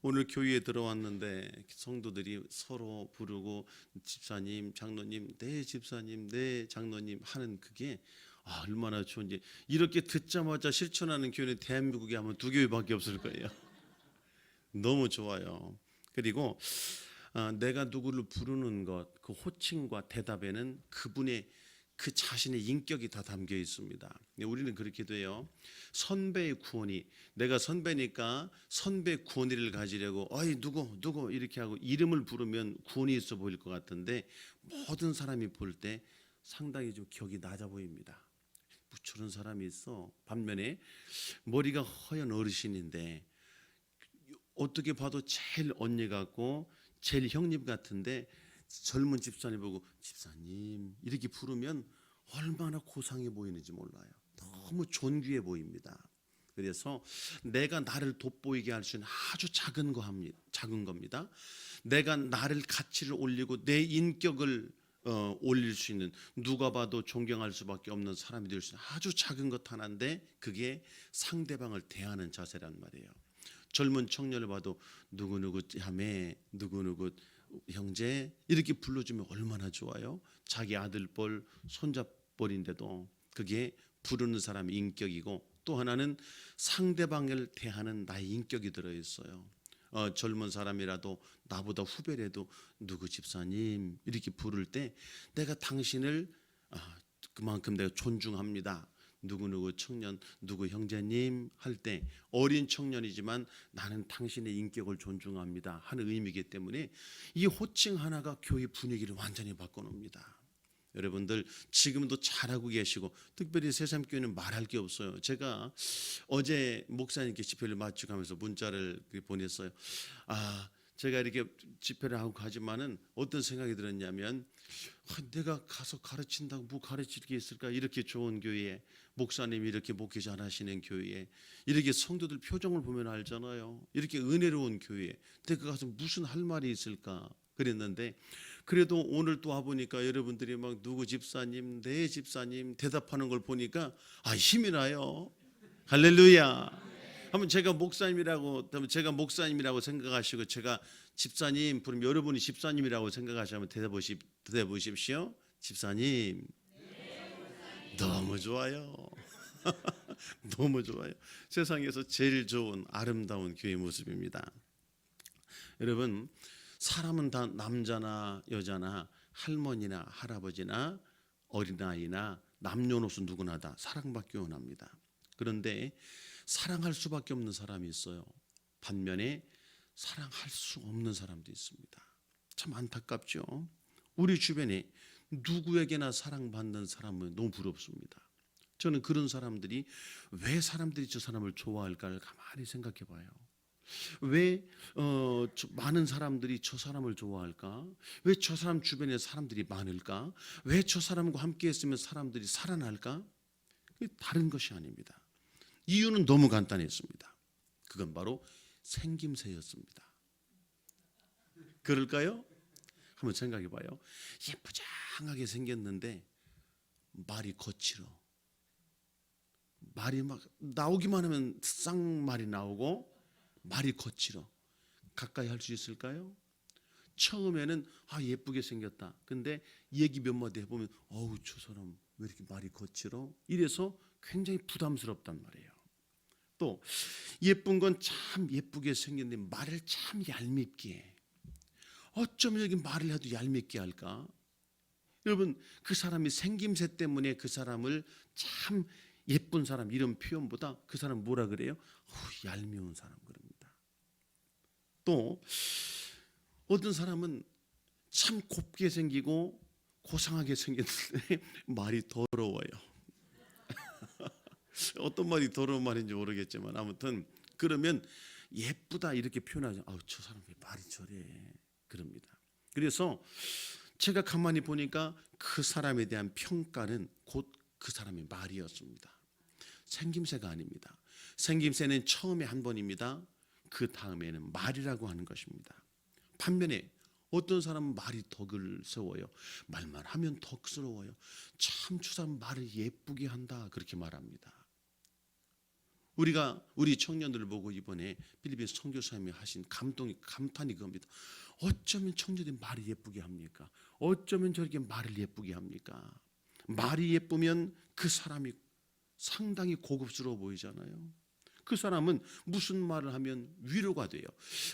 오늘 교회에 들어왔는데 성도들이 서로 부르고 집사님, 장로님, 네 집사님, 네 장로님 하는 그게 얼마나 좋은지. 이렇게 듣자마자 실천하는 교회는 대한민국에 아마 2교회밖에 없을 거예요. 너무 좋아요. 그리고 내가 누구를 부르는 것, 그 호칭과 대답에는 그분의 그 자신의 인격이 다 담겨 있습니다. 우리는 그렇게 돼요. 선배의 구원이, 내가 선배니까 선배 구원이를 가지려고 어이 누구 이렇게 하고 이름을 부르면 구원이 있어 보일 것 같은데, 모든 사람이 볼 때 상당히 좀 격이 낮아 보입니다. 뭐 저런 사람이 있어. 반면에 머리가 허연 어르신인데 어떻게 봐도 제일 언니 같고 제일 형님 같은데, 젊은 집사님 보고 집사님 이렇게 부르면 얼마나 고상해 보이는지 몰라요. 너무 존귀해 보입니다. 그래서 내가 나를 돋보이게 할 수 있는 아주 작은 겁니다. 내가 나를 가치를 올리고 내 인격을 올릴 수 있는, 누가 봐도 존경할 수밖에 없는 사람이 될 수 있는 아주 작은 것 하나인데, 그게 상대방을 대하는 자세란 말이에요. 젊은 청년을 봐도 누구누구 자매, 누구누구 형제 이렇게 불러주면 얼마나 좋아요. 자기 아들뻘, 손자뻘인데도 그게 부르는 사람의 인격이고, 또 하나는 상대방을 대하는 나의 인격이 들어있어요. 젊은 사람이라도 나보다 후배라도 누구 집사님 이렇게 부를 때 내가 당신을 그만큼 내가 존중합니다. 누구누구 청년, 누구 형제님 할 때 어린 청년이지만 나는 당신의 인격을 존중합니다 하는 의미이기 때문에 이 호칭 하나가 교회 분위기를 완전히 바꿔놓습니다. 여러분들 지금도 잘하고 계시고, 특별히 새삼교회는 말할 게 없어요. 제가 어제 목사님께 집회를 마치고 가면서 문자를 보냈어요. 제가 이렇게 집회를 하고 가지만은 어떤 생각이 들었냐면, 내가 가서 가르친다고 뭐 가르칠 게 있을까? 이렇게 좋은 교회에, 목사님이 이렇게 목회 잘하시는 교회에, 이렇게 성도들 표정을 보면 알잖아요. 이렇게 은혜로운 교회에 내가 가서 무슨 할 말이 있을까 그랬는데, 그래도 오늘 또 와보니까 여러분들이 막 누구 집사님, 네 집사님 대답하는 걸 보니까 힘이 나요. 할렐루야. 한번 제가 목사님이라고 생각하시고, 제가 집사님 부르면 여러분이 집사님이라고 생각하시면 대답해 보십시오. 집사님. 너무 좋아요. 너무 좋아요. 세상에서 제일 좋은 아름다운 교회 모습입니다. 여러분, 사람은 다 남자나 여자나 할머니나 할아버지나 어린아이나 남녀노소 누구나 다 사랑받기 원합니다. 그런데 사랑할 수밖에 없는 사람이 있어요. 반면에 사랑할 수 없는 사람도 있습니다. 참 안타깝죠. 우리 주변에 누구에게나 사랑받는 사람은 너무 부럽습니다. 저는 그런 사람들이 왜 사람들이 저 사람을 좋아할까를 가만히 생각해 봐요. 왜 많은 사람들이 저 사람을 좋아할까? 왜 저 사람 주변에 사람들이 많을까? 왜 저 사람과 함께 했으면 사람들이 살아날까? 그게 다른 것이 아닙니다. 이유는 너무 간단했습니다. 그건 바로 생김새였습니다. 그럴까요? 한번 생각해 봐요. 예쁘장하게 생겼는데 말이 거칠어. 말이 막 나오기만 하면 쌍말이 나오고 말이 거칠어. 가까이 할 수 있을까요? 처음에는 예쁘게 생겼다. 근데 얘기 몇 마디 해보면 저 사람 왜 이렇게 말이 거칠어? 이래서 굉장히 부담스럽단 말이에요. 또 예쁜 건 참 예쁘게 생겼는데 말을 참 얄밉게 해. 어쩜 이렇게 말을 해도 얄밉게 할까? 여러분, 그 사람이 생김새 때문에 그 사람을 참 예쁜 사람 이런 표현보다 그 사람 뭐라 그래요? 얄미운 사람 그럽니다. 또 어떤 사람은 참 곱게 생기고 고상하게 생겼는데 말이 더러워요. 어떤 말이 더러운 말인지 모르겠지만 아무튼 그러면 예쁘다 이렇게 표현하죠. 저 사람 왜 말이 저래 그럽니다. 그래서 제가 가만히 보니까 그 사람에 대한 평가는 곧 그 사람의 말이었습니다. 생김새가 아닙니다. 생김새는 처음에 한 번입니다. 그 다음에는 말이라고 하는 것입니다. 반면에 어떤 사람은 말이 덕을 세워요. 말만 하면 덕스러워요. 참 저 사람 말을 예쁘게 한다 그렇게 말합니다. 우리 청년들을 보고 이번에 필리핀 선교사님이 하신 감탄이 그겁니다. 어쩌면 청년들이 말이 예쁘게 합니까? 어쩌면 저렇게 말을 예쁘게 합니까? 말이 예쁘면 그 사람이 상당히 고급스러워 보이잖아요. 그 사람은 무슨 말을 하면 위로가 돼요.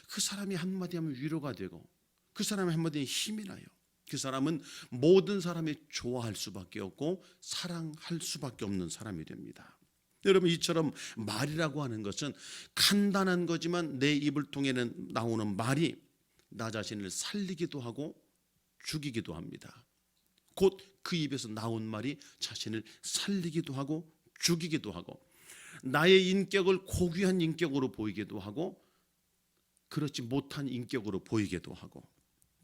그 사람이 한마디 하면 위로가 되고, 그 사람이 한마디에 힘이 나요. 그 사람은 모든 사람이 좋아할 수밖에 없고 사랑할 수밖에 없는 사람이 됩니다. 여러분, 이처럼 말이라고 하는 것은 간단한 거지만 내 입을 통해 나오는 말이 나 자신을 살리기도 하고 죽이기도 합니다. 곧 그 입에서 나온 말이 자신을 살리기도 하고 죽이기도 하고, 나의 인격을 고귀한 인격으로 보이기도 하고 그렇지 못한 인격으로 보이기도 하고,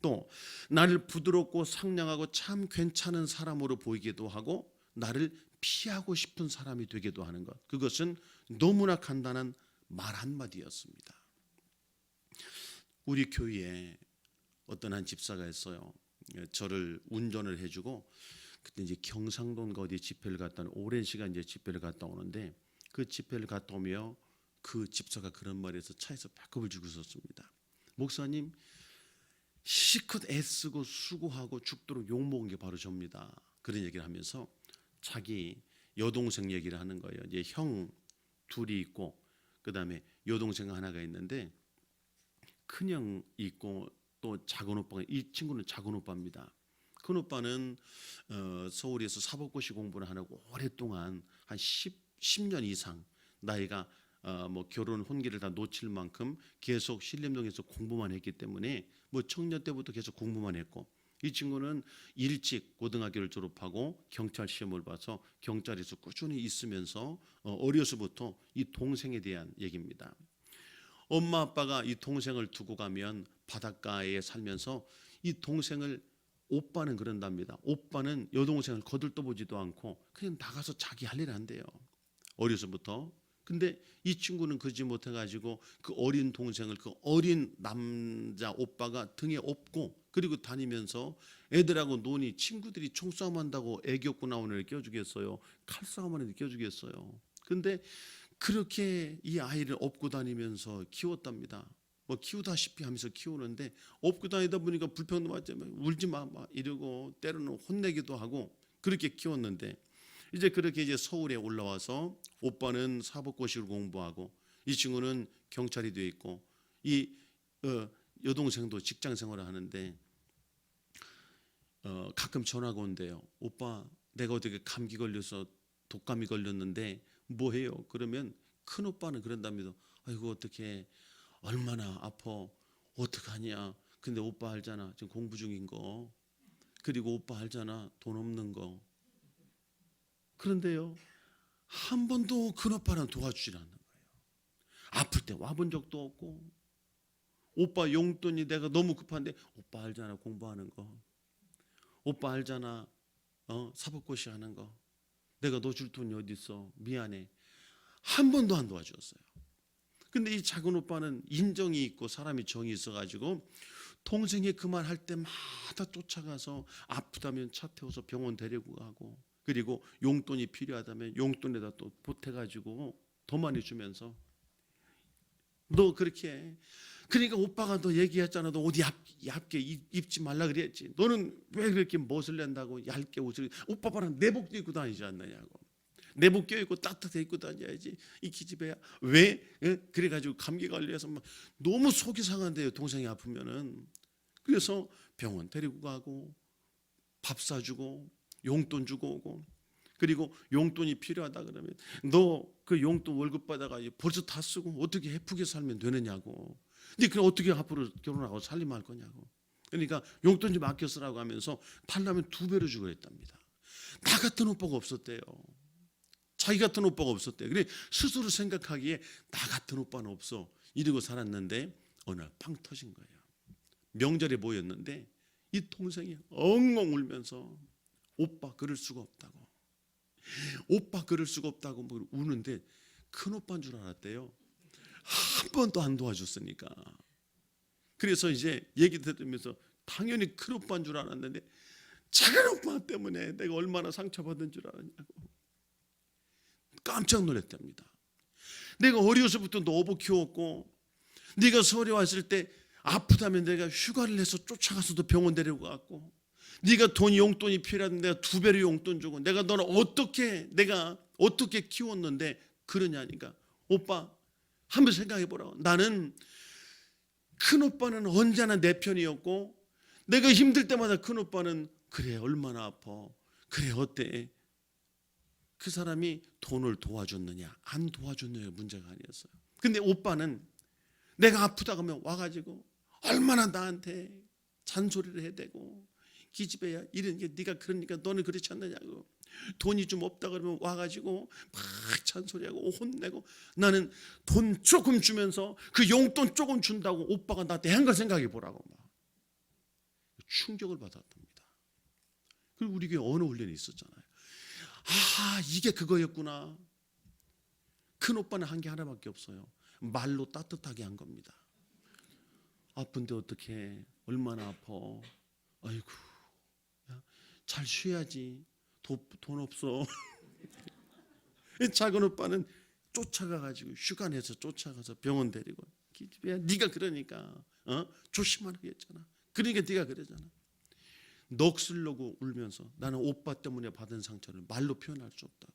또 나를 부드럽고 상냥하고 참 괜찮은 사람으로 보이기도 하고 나를 피하고 싶은 사람이 되기도 하는 것, 그것은 너무나 간단한 말 한마디였습니다. 우리 교회에 어떤 한 집사가 있어요. 저를 운전을 해주고, 그때 이제 경상도인가 어디 집회를 갔다 오랜 시간 이제 집회를 갔다 오는데, 그 집회를 갔다 오며 그 집사가 그런 말에서 차에서 배꼽을 쥐고 있었습니다. 목사님, 실컷 애쓰고 수고하고 죽도록 욕먹은 게 바로 접니다. 그런 얘기를 하면서 자기 여동생 얘기를 하는 거예요. 이제 형 둘이 있고 그다음에 여동생 하나가 있는데, 큰형 있고 또 작은 오빠가, 이 친구는 작은 오빠입니다. 큰 오빠는 서울에서 사법고시 공부를 하고 오랫동안 한 10년 이상 나이가 뭐 결혼 혼기를 다 놓칠 만큼 계속 신림동에서 공부만 했기 때문에 뭐 청년 때부터 계속 공부만 했고, 이 친구는 일찍 고등학교를 졸업하고 경찰 시험을 봐서 경찰에서 꾸준히 있으면서 어려서부터 이 동생에 대한 얘기입니다. 엄마 아빠가 이 동생을 두고 가면 바닷가에 살면서 이 동생을, 오빠는 그런답니다. 오빠는 여동생을 거들떠보지도 않고 그냥 나가서 자기 할 일 한대요. 어려서부터. 근데 이 친구는 그러지 못해가지고 그 어린 동생을 그 어린 남자 오빠가 등에 업고 그리고 다니면서 애들하고 노니, 친구들이 총싸움 한다고 애교구 나오는 애를 껴주겠어요? 칼싸움하는 애를 껴주겠어요? 근데 그렇게 이 아이를 업고 다니면서 키웠답니다. 뭐 키우다시피 하면서 키우는데, 업고 다니다 보니까 불평도 맞잖아요. 울지 마 이러고 때로는 혼내기도 하고 그렇게 키웠는데, 이제 그렇게 이제 서울에 올라와서 오빠는 사법고시를 공부하고 이 친구는 경찰이 돼 있고, 이 여동생도 직장 생활을 하는데 가끔 전화가 온대요. 오빠, 내가 어떻게 감기 걸려서 독감이 걸렸는데 뭐 해요? 그러면 큰 오빠는 그런답니다. 아이고 어떡해, 얼마나 아파, 어떡하냐. 근데 오빠 알잖아, 지금 공부 중인 거. 그리고 오빠 알잖아, 돈 없는 거. 그런데요, 한 번도 큰 오빠는 도와주질 않는 거예요. 아플 때 와본 적도 없고, 오빠 용돈이 내가 너무 급한데 오빠 알잖아, 공부하는 거. 오빠 알잖아, 사법고시 하는 거. 내가 너 줄 돈이 어디 있어, 미안해. 한 번도 안 도와주었어요. 근데 이 작은 오빠는 인정이 있고 사람이 정이 있어가지고 동생이 그 말 할 때마다 쫓아가서 아프다면 차 태워서 병원 데리고 가고, 그리고 용돈이 필요하다면 용돈에다 또 보태가지고 더 많이 주면서, 너 그렇게 해. 그러니까 오빠가 너 얘기했잖아, 너 옷 얇게 입지 말라 그랬지. 너는 왜 그렇게 멋을 낸다고 얇게 옷을, 오빠 봐라 내복 입고 다니지 않느냐고. 내복 껴입고 따뜻해 입고 다녀야지 이 기집애야. 왜? 그래가지고 감기 걸려서 막 너무 속이 상한대요, 동생이 아프면은. 그래서 병원 데리고 가고 밥 사주고 용돈 주고 오고, 그리고 용돈이 필요하다 그러면 너 그 용돈 월급 받아가 벌써 다 쓰고 어떻게 해프게 살면 되느냐고. 근데 그럼 어떻게 앞으로 결혼하고 살림할 거냐고. 그러니까 용돈 좀 아껴 쓰라고 하면서 팔려면 2배로 주고 했답니다. 나 같은 오빠가 없었대요. 자기 같은 오빠가 없었대요. 그래 스스로 생각하기에 나 같은 오빠는 없어 이러고 살았는데 어느 날 팡 터진 거예요. 명절에 모였는데 이 동생이 엉엉 울면서 오빠 그럴 수가 없다고, 오빠 그럴 수가 없다고 우는데, 큰 오빠인 줄 알았대요. 한 번도 안 도와줬으니까. 그래서 이제 얘기 들으면서 당연히 큰 오빠인 줄 알았는데 작은 오빠 때문에 내가 얼마나 상처받은 줄 알았냐고 깜짝 놀랐답니다. 내가 어려서부터 너 어버 키웠고 네가 서울에 왔을 때 아프다면 내가 휴가를 내서 쫓아가서도 병원 데리고 갔고 네가 용돈이 필요하면 내가 2배로 용돈 주고 내가 너를 내가 어떻게 키웠는데 그러냐니까. 오빠 한번 생각해 보라고. 나는 큰 오빠는 언제나 내 편이었고 내가 힘들 때마다 큰 오빠는 그래 얼마나 아파 그래 어때. 그 사람이 돈을 도와줬느냐 안 도와줬느냐 문제가 아니었어요. 근데 오빠는 내가 아프다 그러면 와가지고 얼마나 나한테 잔소리를 해대고 기집애야 이런 게 네가 그러니까 너는 그렇지 않느냐고. 돈이 좀 없다 그러면 와가지고 막 잔소리하고 혼내고. 나는 돈 조금 주면서 그 용돈 조금 준다고 오빠가 나한테 한 걸 생각해 보라고 막 충격을 받았답니다. 그리고 우리 교회 언어 훈련이 있었잖아요. 아 이게 그거였구나. 큰 오빠는 한 게 하나밖에 없어요. 말로 따뜻하게 한 겁니다. 아픈데 어떡해 얼마나 아파. 아이고 야, 잘 쉬어야지. 돈 없어. 작은 오빠는 쫓아가가지고 휴가 내서 쫓아가서 병원 데리고 기집애야 네가 그러니까 조심하라고 했잖아. 그러니까 네가 그러잖아. 넋으려고 울면서 나는 오빠 때문에 받은 상처를 말로 표현할 수 없다고.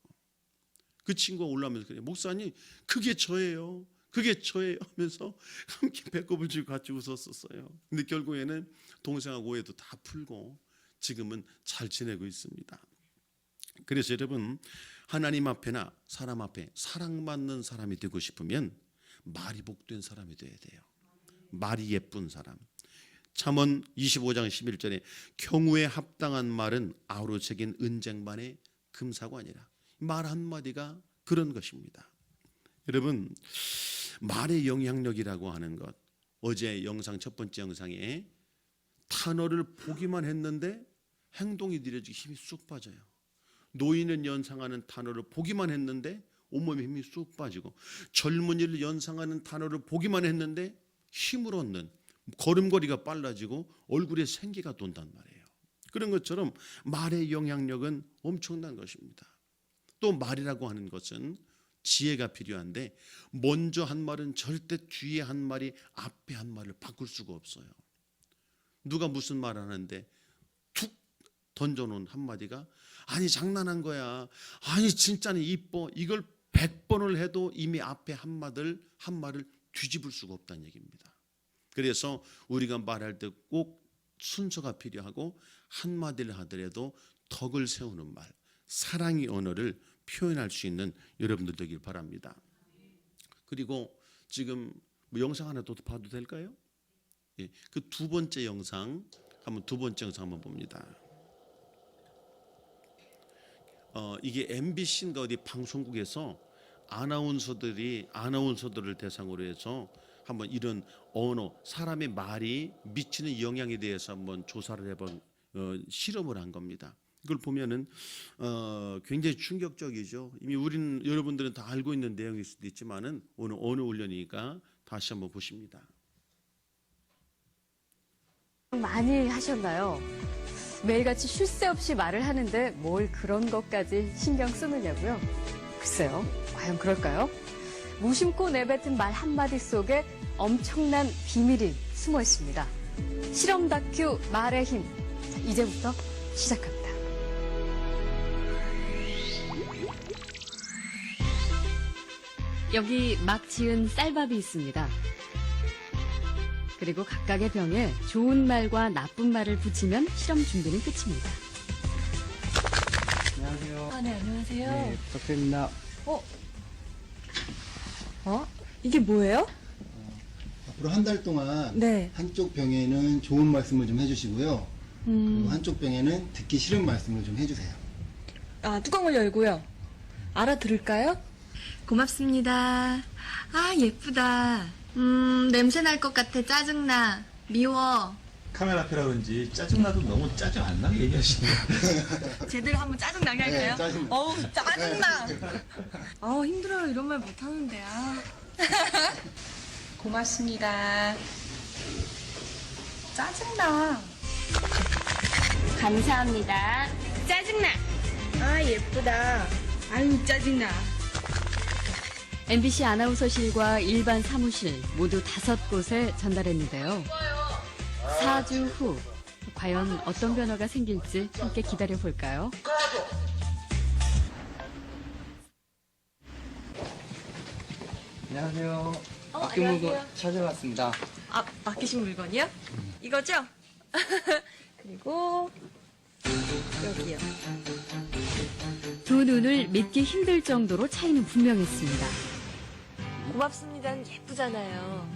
그 친구가 올라오면서 그래 목사님 그게 저예요 하면서 함께 배꼽을 쥐고 같이 웃었었어요. 근데 결국에는 동생하고 오해도 다 풀고 지금은 잘 지내고 있습니다. 그래서 여러분 하나님 앞에나 사람 앞에 사랑받는 사람이 되고 싶으면 말이 복된 사람이 돼야 돼요. 말이 예쁜 사람. 잠언 25장 11절에 경우에 합당한 말은 아우러책인 은쟁반의 금사관이라. 말 한마디가 그런 것입니다. 여러분 말의 영향력이라고 하는 것, 어제 영상 첫 번째 영상에 단어를 보기만 했는데 행동이 느려지기 힘이 쑥 빠져요. 노인은 연상하는 단어를 보기만 했는데 온몸에 힘이 쑥 빠지고 젊은이를 연상하는 단어를 보기만 했는데 힘을 얻는 걸음걸이가 빨라지고 얼굴에 생기가 돈단 말이에요. 그런 것처럼 말의 영향력은 엄청난 것입니다. 또 말이라고 하는 것은 지혜가 필요한데 먼저 한 말은 절대 뒤에 한 말이 앞에 한 말을 바꿀 수가 없어요. 누가 무슨 말 하는데 툭 던져놓은 한마디가 아니 장난한 거야 아니 진짜는 이뻐 이걸 100번을 해도 이미 앞에 한 말을 뒤집을 수가 없다는 얘기입니다. 그래서 우리가 말할 때 꼭 순서가 필요하고 한마디를 하더라도 덕을 세우는 말 사랑의 언어를 표현할 수 있는 여러분들 되길 바랍니다. 그리고 지금 뭐 영상 하나 더 봐도 될까요? 예, 그 두 번째 영상 한번 봅니다. 이게 MBC인가 어디 방송국에서 아나운서들을 대상으로 해서 한번 이런 언어 사람의 말이 미치는 영향에 대해서 한번 조사를 해본 실험을 한 겁니다. 이걸 보면은 굉장히 충격적이죠. 이미 여러분들은 다 알고 있는 내용일 수도 있지만은 오늘 언어 훈련이니까 다시 한번 보십니다. 많이 하셨나요? 매일같이 쉴 새 없이 말을 하는데 뭘 그런 것까지 신경 쓰느냐고요? 글쎄요, 과연 그럴까요? 무심코 내뱉은 말 한마디 속에 엄청난 비밀이 숨어 있습니다. 실험 다큐 말의 힘, 자, 이제부터 시작합니다. 여기 막 지은 쌀밥이 있습니다. 그리고 각각의 병에 좋은 말과 나쁜 말을 붙이면 실험 준비는 끝입니다. 안녕하세요. 아, 네, 안녕하세요. 네, 부탁드립니다. 이게 뭐예요? 앞으로 한 달 동안 네. 한쪽 병에는 좋은 말씀을 좀 해주시고요. 그리고 한쪽 병에는 듣기 싫은 말씀을 좀 해주세요. 아, 뚜껑을 열고요. 알아들을까요? 고맙습니다. 아, 예쁘다. 냄새 날 것 같아. 짜증나. 미워. 카메라 앞이라 그런지 짜증나도 너무 짜증 안 나게 얘기하시네요. 제대로 한번 짜증나게 할까요? 네, 짜증나. 어우, 짜증나. 아우, 힘들어요. 이런 말 못하는데. 아. 고맙습니다. 짜증나. 감사합니다. 짜증나. 아, 예쁘다. 아유, 짜증나. MBC 아나운서실과 일반 사무실 모두 5곳에 전달했는데요. 4주 후 과연 어떤 변화가 생길지 함께 기다려 볼까요? 안녕하세요. 안녕하세요. 물건 찾아왔습니다. 아, 맡기신 물건이요? 이거죠? 그리고 여기요. 두 눈을 믿기 힘들 정도로 차이는 분명했습니다. 고맙습니다는 예쁘잖아요.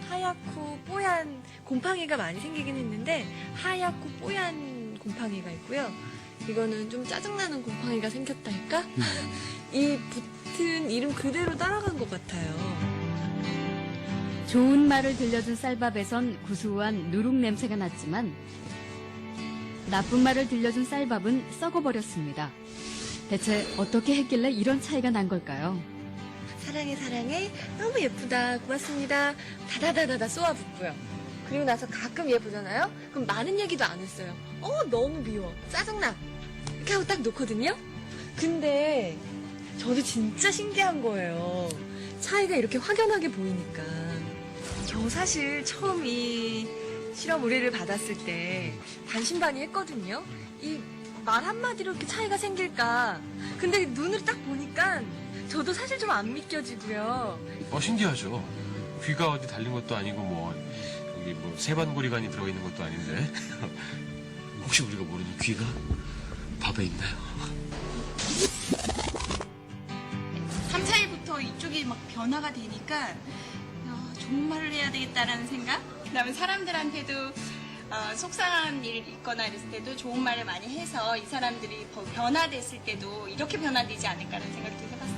하얗고 뽀얀 곰팡이가 많이 생기긴 했는데 하얗고 뽀얀 곰팡이가 있고요. 이거는 좀 짜증나는 곰팡이가 생겼달까? 이 붙은 이름 그대로 따라간 것 같아요. 좋은 말을 들려준 쌀밥에선 구수한 누룩 냄새가 났지만 나쁜 말을 들려준 쌀밥은 썩어버렸습니다. 대체 어떻게 했길래 이런 차이가 난 걸까요? 사랑해 사랑해 너무 예쁘다 고맙습니다 다다다다다 쏘아붙고요. 그리고 나서 가끔 얘 보잖아요. 그럼 많은 얘기도 안 했어요. 너무 미워 짜증나 이렇게 하고 딱 놓거든요. 근데 저도 진짜 신기한 거예요. 차이가 이렇게 확연하게 보이니까. 저 사실 처음 이 실험 의뢰를 받았을 때 반신반의했거든요. 이 말 한마디로 이렇게 차이가 생길까. 근데 눈으로 딱 보니까 저도 사실 좀 안 믿겨지고요. 신기하죠. 귀가 어디 달린 것도 아니고 여기 세반고리관이 들어있는 것도 아닌데 혹시 우리가 모르는 귀가 밥에 있나요? 3차일부터 이쪽이 막 변화가 되니까 좋은 말을 해야 되겠다라는 생각? 그다음에 사람들한테도 속상한 일 있거나 이랬을 때도 좋은 말을 많이 해서 이 사람들이 변화됐을 때도 이렇게 변화되지 않을까라는 생각도 해봤어요.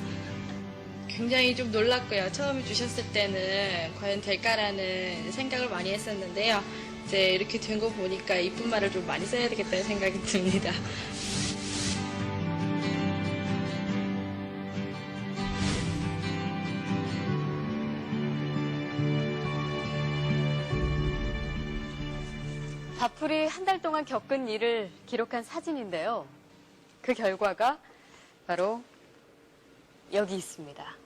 굉장히 좀 놀랐고요. 처음에 주셨을 때는 과연 될까라는 생각을 많이 했었는데요. 이제 이렇게 된 거 보니까 이쁜 말을 좀 많이 써야 되겠다는 생각이 듭니다. 밥풀이 한 달 동안 겪은 일을 기록한 사진인데요. 그 결과가 바로 여기 있습니다.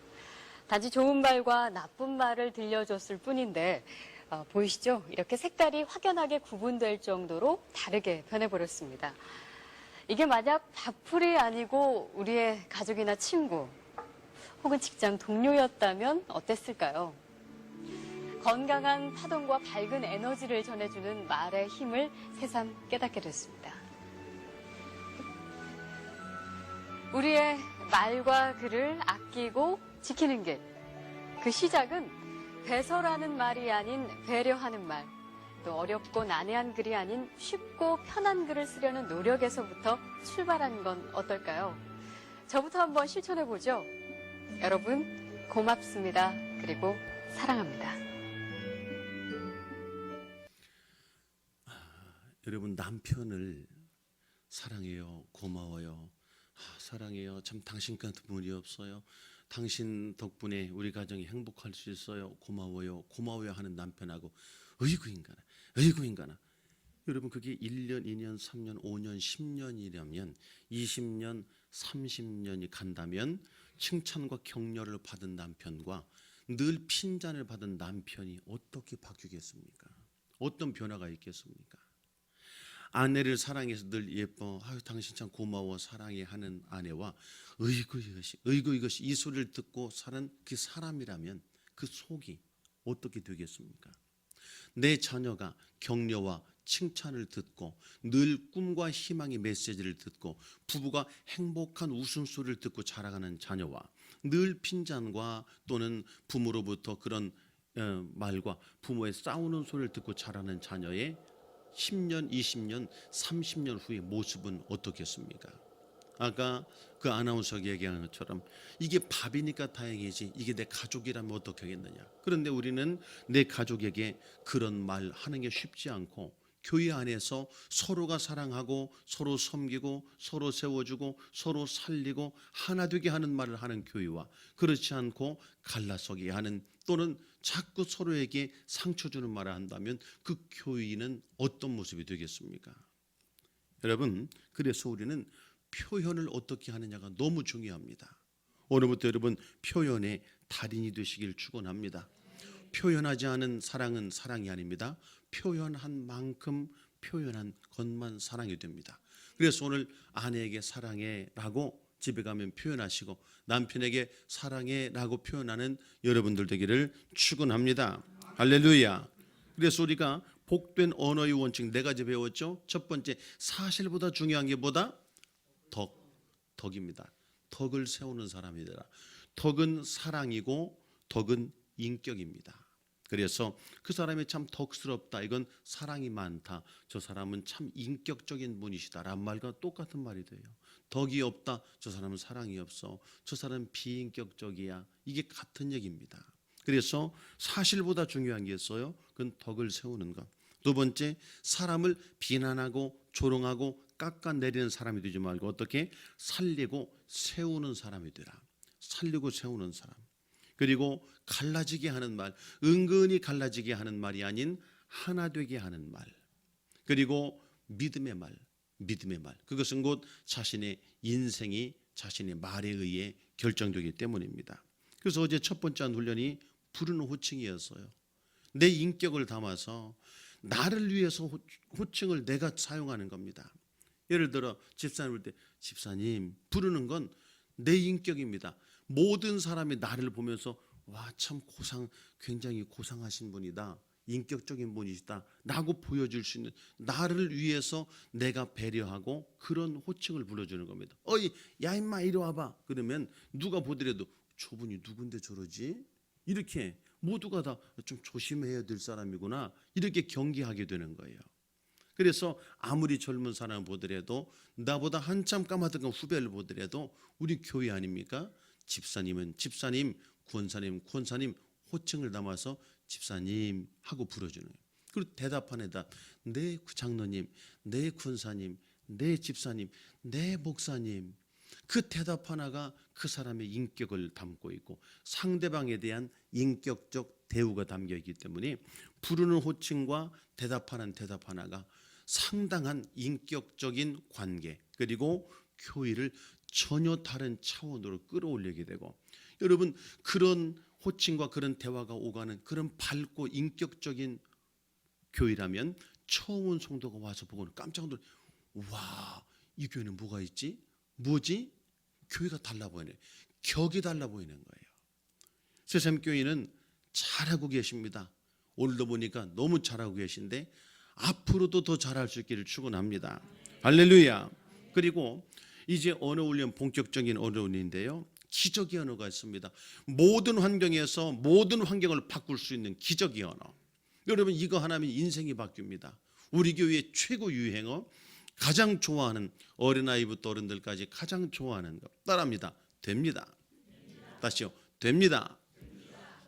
단지 좋은 말과 나쁜 말을 들려줬을 뿐인데 보이시죠? 이렇게 색깔이 확연하게 구분될 정도로 다르게 변해버렸습니다. 이게 만약 밥풀이 아니고 우리의 가족이나 친구 혹은 직장 동료였다면 어땠을까요? 건강한 파동과 밝은 에너지를 전해주는 말의 힘을 새삼 깨닫게 됐습니다. 우리의 말과 글을 아끼고 지키는 길. 그 시작은 배설하는 말이 아닌 배려하는 말, 또 어렵고 난해한 글이 아닌 쉽고 편한 글을 쓰려는 노력에서부터 출발한 건 어떨까요? 저부터 한번 실천해보죠. 여러분, 고맙습니다. 그리고 사랑합니다. 여러분 남편을 사랑해요. 고마워요. 사랑해요. 참 당신 같은 분이 없어요. 당신 덕분에 우리 가정이 행복할 수 있어요. 고마워요. 고마워요 하는 남편하고 어이구 인간아. 어이구 인간아. 여러분 그게 1년, 2년, 3년, 5년, 10년이라면 20년, 30년이 간다면 칭찬과 격려를 받은 남편과 늘 핀잔을 받은 남편이 어떻게 바뀌겠습니까? 어떤 변화가 있겠습니까? 아내를 사랑해서 늘 예뻐, 당신 참 고마워, 사랑해 하는 아내와 어이구 이것이 이 소리를 듣고 사는 그 사람이라면 그 속이 어떻게 되겠습니까? 내 자녀가 격려와 칭찬을 듣고 늘 꿈과 희망의 메시지를 듣고 부부가 행복한 웃음소리를 듣고 자라가는 자녀와 늘 핀잔과 또는 부모로부터 그런 말과 부모의 싸우는 소리를 듣고 자라는 자녀의 10년, 20년, 30년 후의 모습은 어떻겠습니까? 아까 그 아나운서가 얘기한 것처럼 이게 밥이니까 다행이지 이게 내 가족이라면 어떻게 하겠느냐. 그런데 우리는 내 가족에게 그런 말 하는 게 쉽지 않고 교회 안에서 서로가 사랑하고 서로 섬기고 서로 세워주고 서로 살리고 하나 되게 하는 말을 하는 교회와 그렇지 않고 갈라서게 하는 또는 자꾸 서로에게 상처 주는 말을 한다면 그 교회는 어떤 모습이 되겠습니까? 여러분 그래서 우리는 표현을 어떻게 하느냐가 너무 중요합니다. 오늘부터 여러분 표현에 달인이 되시길 축원합니다. 표현하지 않은 사랑은 사랑이 아닙니다. 표현한 만큼 표현한 것만 사랑이 됩니다. 그래서 오늘 아내에게 사랑해라고 집에 가면 표현하시고 남편에게 사랑해라고 표현하는 여러분들 되기를 축원합니다. 할렐루야. 그래서 우리가 복된 언어의 원칙 4가지 배웠죠. 첫 번째, 사실보다 중요한 게 뭐다? 덕입니다. 덕을 세우는 사람이더라. 덕은 사랑이고 덕은 인격입니다. 그래서 그 사람이 참 덕스럽다, 이건 사랑이 많다, 저 사람은 참 인격적인 분이시다 라는 말과 똑같은 말이 돼요. 덕이 없다, 저 사람은 사랑이 없어, 저 사람은 비인격적이야, 이게 같은 얘기입니다. 그래서 사실보다 중요한 게 있어요. 그건 덕을 세우는 것. 두 번째, 사람을 비난하고 조롱하고 깎아내리는 사람이 되지 말고 어떻게 살리고 세우는 사람이 되라. 살리고 세우는 사람. 그리고 갈라지게 하는 말, 은근히 갈라지게 하는 말이 아닌 하나 되게 하는 말. 그리고 믿음의 말. 그것은 곧 자신의 인생이 자신의 말에 의해 결정되기 때문입니다. 그래서 어제 첫 번째 한 훈련이 부르는 호칭이었어요. 내 인격을 담아서 나를 위해서 호칭을 내가 사용하는 겁니다. 예를 들어 집사님 볼 때 집사님 부르는 건 내 인격입니다. 모든 사람이 나를 보면서 와, 참 굉장히 고상하신 분이다, 인격적인 분이시다 라고 보여줄 수 있는, 나를 위해서 내가 배려하고 그런 호칭을 불러주는 겁니다. 어이 야 임마 이리 와봐 그러면 누가 보더라도 저분이 누군데 저러지? 이렇게 모두가 다 좀 조심해야 될 사람이구나 이렇게 경계하게 되는 거예요. 그래서 아무리 젊은 사람을 보더라도 나보다 한참 까마득한 후배를 보더라도 우리 교회 아닙니까? 집사님은 집사님, 권사님 호칭을 담아서 집사님 하고 부르주는 거예요. 그리고 대답하는 대답, 네 장로님, 네 권사님, 네 집사님, 네 목사님. 그 대답 하나가 그 사람의 인격을 담고 있고 상대방에 대한 인격적 대우가 담겨 있기 때문에 부르는 호칭과 대답하는 대답 하나가 상당한 인격적인 관계, 그리고 교회를 전혀 다른 차원으로 끌어올리게 되고, 여러분 그런 호칭과 그런 대화가 오가는 그런 밝고 인격적인 교회라면 처음 온 성도가 와서 보고는 깜짝 놀라, 와, 이 교회는 뭐가 있지? 뭐지? 교회가 달라 보이네. 격이 달라 보이는 거예요. 새샘교회는 잘하고 계십니다. 오늘도 보니까 너무 잘하고 계신데 앞으로도 더 잘할 수 있기를 축원합니다. 할렐루야. 그리고 이제 언어 훈련, 본격적인 언어 훈련인데요, 기적의 언어가 있습니다. 모든 환경에서 모든 환경을 바꿀 수 있는 기적의 언어. 여러분 이거 하나면 인생이 바뀝니다. 우리 교회의 최고 유행어, 가장 좋아하는, 어린아이부터 어른들까지 가장 좋아하는 것 따라합니다. 됩니다. 다시요. 됩니다.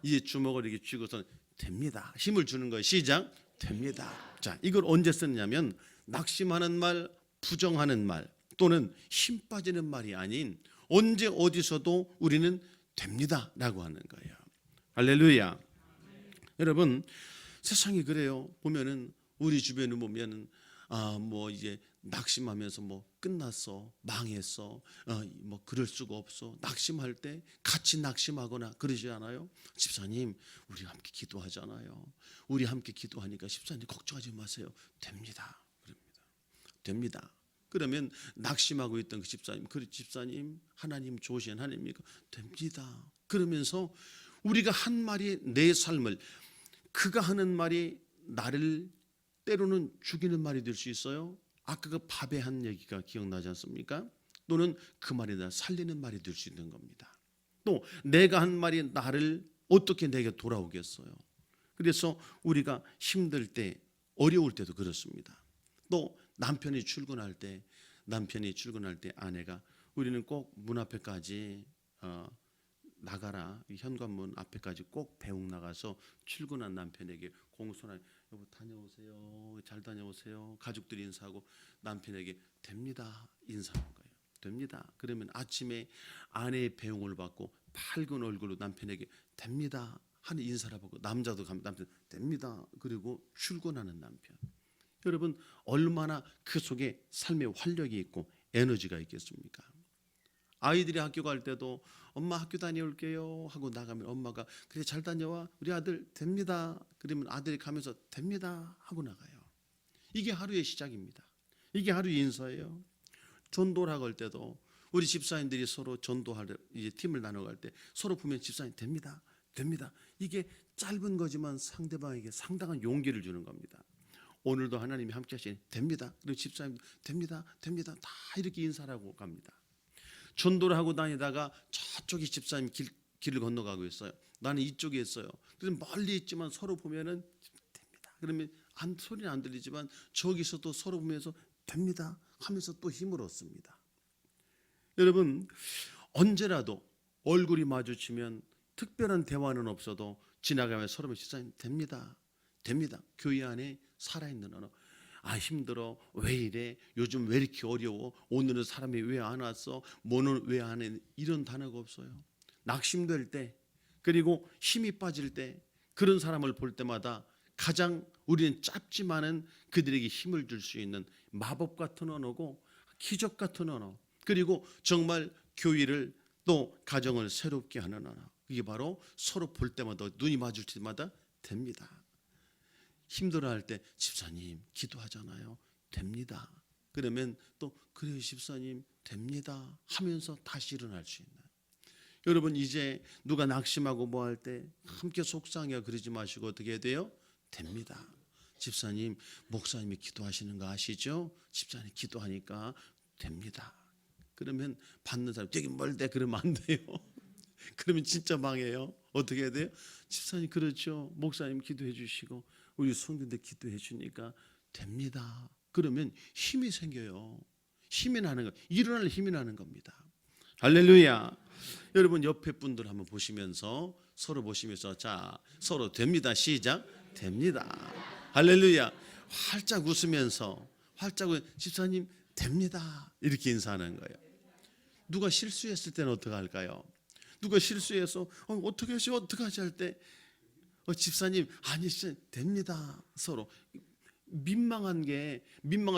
이제 주먹을 이렇게 쥐고서 됩니다. 힘을 주는 거예요. 시작. 됩니다. 자, 이걸 언제 쓰느냐면 낙심하는 말, 부정하는 말 또는 힘 빠지는 말이 아닌 언제 어디서도 우리는 됩니다 라고 하는 거예요. 할렐루야. 여러분 세상이 그래요. 보면은 우리 주변을 보면은 뭐 이제 낙심하면서 뭐 끝났어, 망했어, 뭐 그럴 수가 없어. 낙심할 때 같이 낙심하거나 그러지 않아요? 집사님, 우리 함께 기도하잖아요. 우리 함께 기도하니까 집사님 걱정하지 마세요. 됩니다. 그럽니다. 됩니다. 그러면 낙심하고 있던 그 집사님, 하나님 좋으신 하나님입니까? 됩니다. 그러면서 우리가 한 말이 내 삶을, 그가 하는 말이 나를 때로는 죽이는 말이 될 수 있어요. 아까 그 밥에 한 얘기가 기억나지 않습니까? 또는 그 말이 나 살리는 말이 될 수 있는 겁니다. 또 내가 한 말이 나를 어떻게 내게 돌아오겠어요. 그래서 우리가 힘들 때, 어려울 때도 그렇습니다. 또 남편이 출근할 때 아내가 우리는 꼭 문 앞에까지 나가라, 현관문 앞에까지 꼭 배웅 나가서 출근한 남편에게 공손하게 여보 다녀오세요, 잘 다녀오세요, 가족들이 인사하고 남편에게 됩니다 인사하는 거예요. 됩니다. 그러면 아침에 아내의 배웅을 받고 밝은 얼굴로 남편에게 됩니다 하는 인사를 받고, 남자도 가면 남편 됩니다 그리고 출근하는 남편. 여러분 얼마나 그 속에 삶의 활력이 있고 에너지가 있겠습니까? 아이들이 학교 갈 때도 엄마 학교 다녀올게요 하고 나가면 엄마가 그래 잘 다녀와 우리 아들 됩니다. 그러면 아들이 가면서 됩니다 하고 나가요. 이게 하루의 시작입니다. 이게 하루의 인사예요. 전도를 하고 할 때도 우리 집사님들이 서로 전도할 이제 팀을 나눠갈 때 서로 보면 집사님 됩니다. 됩니다. 이게 짧은 거지만 상대방에게 상당한 용기를 주는 겁니다. 오늘도 하나님이 함께 하시니 됩니다. 그리고 집사님 됩니다. 됩니다. 다 이렇게 인사를 하고 갑니다. 전도를 하고 다니다가 저쪽이 집사님 길을 건너가고 있어요. 나는 이쪽에 있어요. 그래서 멀리 있지만 서로 보면은 됩니다. 그러면 소리는 안 들리지만 저기서도 서로 보면서 됩니다 하면서 또 힘을 얻습니다. 여러분 언제라도 얼굴이 마주치면 특별한 대화는 없어도 지나가면 서로 집사님 됩니다. 됩니다. 교회 안에 살아있는 언어. 아 힘들어 왜 이래 요즘 왜 이렇게 어려워 오늘은 사람이 왜 안 왔어 뭐는 왜 안 해 이런 단어가 없어요. 낙심될 때 그리고 힘이 빠질 때 그런 사람을 볼 때마다 가장 우리는 짧지만은 그들에게 힘을 줄 수 있는 마법 같은 언어고 기적 같은 언어 그리고 정말 교회를 또 가정을 새롭게 하는 언어 이게 바로 서로 볼 때마다 눈이 마주칠 때마다 됩니다. 힘들어할 때 집사님 기도하잖아요. 됩니다. 그러면 또 그래요 집사님 됩니다 하면서 다시 일어날 수 있는 여러분 이제 누가 낙심하고 뭐 할 때 함께 속상해 그러지 마시고 어떻게 해야 돼요? 됩니다. 집사님 목사님이 기도하시는 거 아시죠? 집사님 기도하니까 됩니다. 그러면 받는 사람 되게 멀대 그러면 안 돼요. 그러면 진짜 망해요. 어떻게 해야 돼요? 집사님 그렇죠. 목사님 기도해 주시고 우리 성도들 기도해 주니까 됩니다. 그러면 힘이 생겨요. 힘이 나는 거. 일어날 힘이 나는 겁니다. 할렐루야. 여러분 옆에 분들 한번 보시면서 서로 보시면서 자 서로 됩니다. 시작. 됩니다. 할렐루야. 활짝 웃으면서 활짝 집사님 됩니다. 이렇게 인사하는 거예요. 누가 실수했을 때는 어떻게 할까요? 누가 실수해서 어떻게 하지 할 때 집사님 아니 진짜 됩니다. 서로 민망할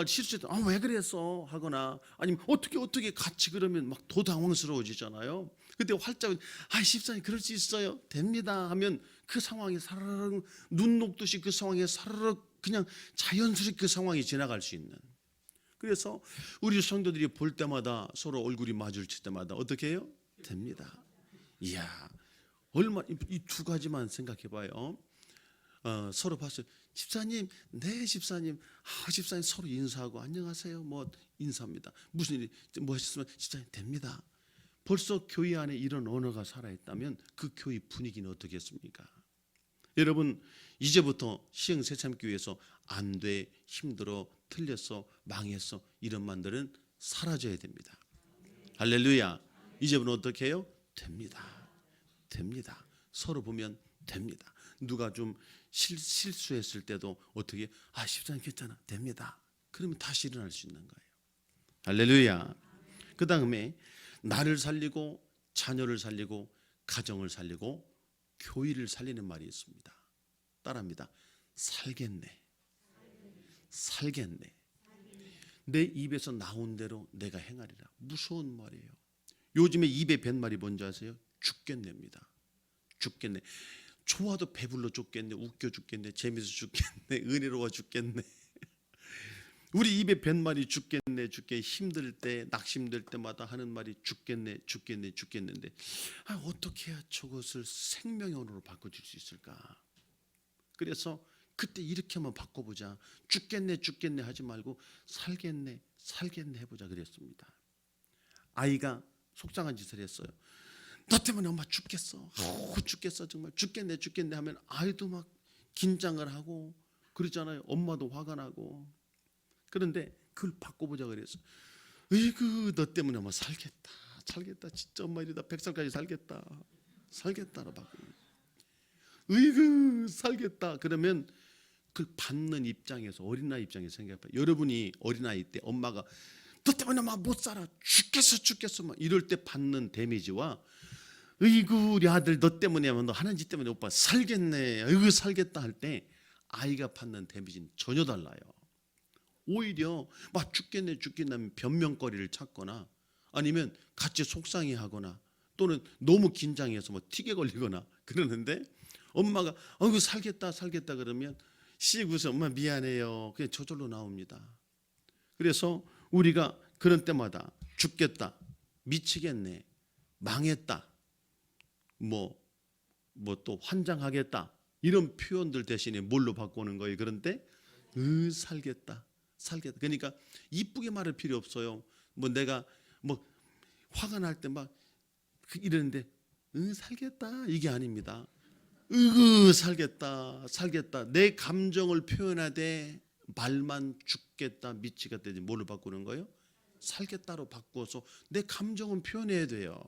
실수했다. 왜 그랬어 하거나 아니면 어떻게 같이 그러면 막 더 당황스러워지잖아요. 그때 활짝 집사님 그럴 수 있어요. 됩니다 하면 그 상황이 사르르 눈 녹듯이 그 상황에 사르르 그냥 자연스럽게 그 상황이 지나갈 수 있는. 그래서 우리 성도들이 볼 때마다 서로 얼굴이 마주칠 때마다 어떻게 해요? 됩니다. 이야 얼마 이 두 가지만 생각해 봐요. 서로 봤어요. 집사님, 네 집사님, 집사님 서로 인사하고 안녕하세요. 뭐 인사합니다. 무슨 일이 뭐 하셨으면 집사님 됩니다. 벌써 교회 안에 이런 언어가 살아있다면 그 교회 분위기는 어떻겠습니까? 여러분 이제부터 시흥새참교회에서 안 돼, 힘들어, 틀렸어, 망했어 이런 말들은 사라져야 됩니다. 할렐루야. 이제부터 어떻게 해요? 됩니다. 됩니다. 서로 보면 됩니다. 누가 좀 실수했을 때도 어떻게 집사님 괜찮아 됩니다. 그러면 다시 일어날 수 있는 거예요. 할렐루야. 그 다음에 나를 살리고 자녀를 살리고 가정을 살리고 교회를 살리는 말이 있습니다. 따라합니다. 살겠네. 살겠네. 내 입에서 나온 대로 내가 행하리라. 무서운 말이에요. 요즘에 입에 뱉는 말이 뭔지 아세요? 죽겠네입니다. 죽겠네. 좋아도 배불러 죽겠네. 웃겨 죽겠네. 재밌어 죽겠네. 은혜로워 죽겠네. 우리 입에 뱉는 말이 죽겠네. 힘들 때 낙심될 때마다 하는 말이 죽겠네. 죽겠는데 어떻게 해야 저것을 생명의 언어로 바꿔줄 수 있을까? 그래서 그때 이렇게 한번 바꿔보자. 죽겠네 하지 말고 살겠네 해보자 그랬습니다. 아이가 속상한 짓을 했어요. 너 때문에 엄마 죽겠어. 죽겠어 정말 죽겠네 하면 아이도 막 긴장을 하고 그러잖아요. 엄마도 화가 나고. 그런데 그걸 바꿔보자 그랬어. 으이구 너 때문에 엄마 살겠다 진짜 엄마 이러다 100살까지 살겠다로 바꿔. 으이구 살겠다 그러면 그걸 받는 입장에서 어린아이 입장에서 생각해봐요. 여러분이 어린아이 때 엄마가 너 때문에 엄마 못 살아 죽겠어 막 이럴 때 받는 데미지와 으이구 우리 아들 너 때문에 너 하는 짓 때문에 오빠 살겠네 으이구 살겠다 할 때 아이가 받는 데미지는 전혀 달라요. 오히려 막 죽겠네 하면 변명거리를 찾거나 아니면 같이 속상해하거나 또는 너무 긴장해서 뭐 틱에 걸리거나 그러는데 엄마가 어이구 살겠다 살겠다 그러면 씩 웃어 엄마 미안해요. 그게 저절로 나옵니다. 그래서 우리가 그런 때마다 죽겠다, 미치겠네, 망했다, 뭐 또 환장하겠다 이런 표현들 대신에 뭘로 바꾸는 거예요? 그런데 살겠다, 살겠다. 그러니까 이쁘게 말할 필요 없어요. 뭐 내가 뭐 화가 날 때 막 이러는데 살겠다 이게 아닙니다. 살겠다, 살겠다. 내 감정을 표현하되 말만 죽겠다, 미치겠다 뭘로 바꾸는 거예요? 살겠다로 바꿔서 내 감정은 표현해야 돼요.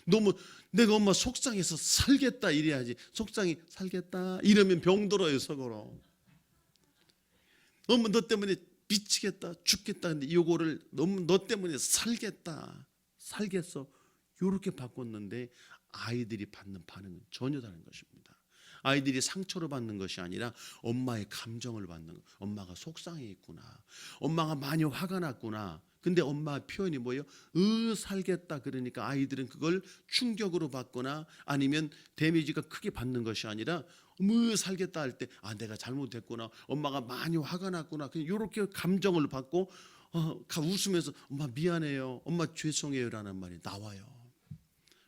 너무 내가 엄마 속상해서 살겠다 이래야지. 속상해 살겠다 이러면 병들어요 서로. 너무 너 때문에 미치겠다 죽겠다 근데 이거를 너무 너 때문에 살겠다 살겠어 이렇게 바꿨는데 아이들이 받는 반응은 전혀 다른 것입니다. 아이들이 상처를 받는 것이 아니라 엄마의 감정을 받는 거. 엄마가 속상해 있구나. 엄마가 많이 화가 났구나. 근데 엄마 표현이 뭐예요? 살겠다 그러니까 아이들은 그걸 충격으로 받거나 아니면 데미지가 크게 받는 것이 아니라 살겠다 할 때 내가 잘못했구나. 엄마가 많이 화가 났구나. 그냥 이렇게 감정을 받고 웃으면서 엄마 미안해요. 엄마 죄송해요라는 말이 나와요.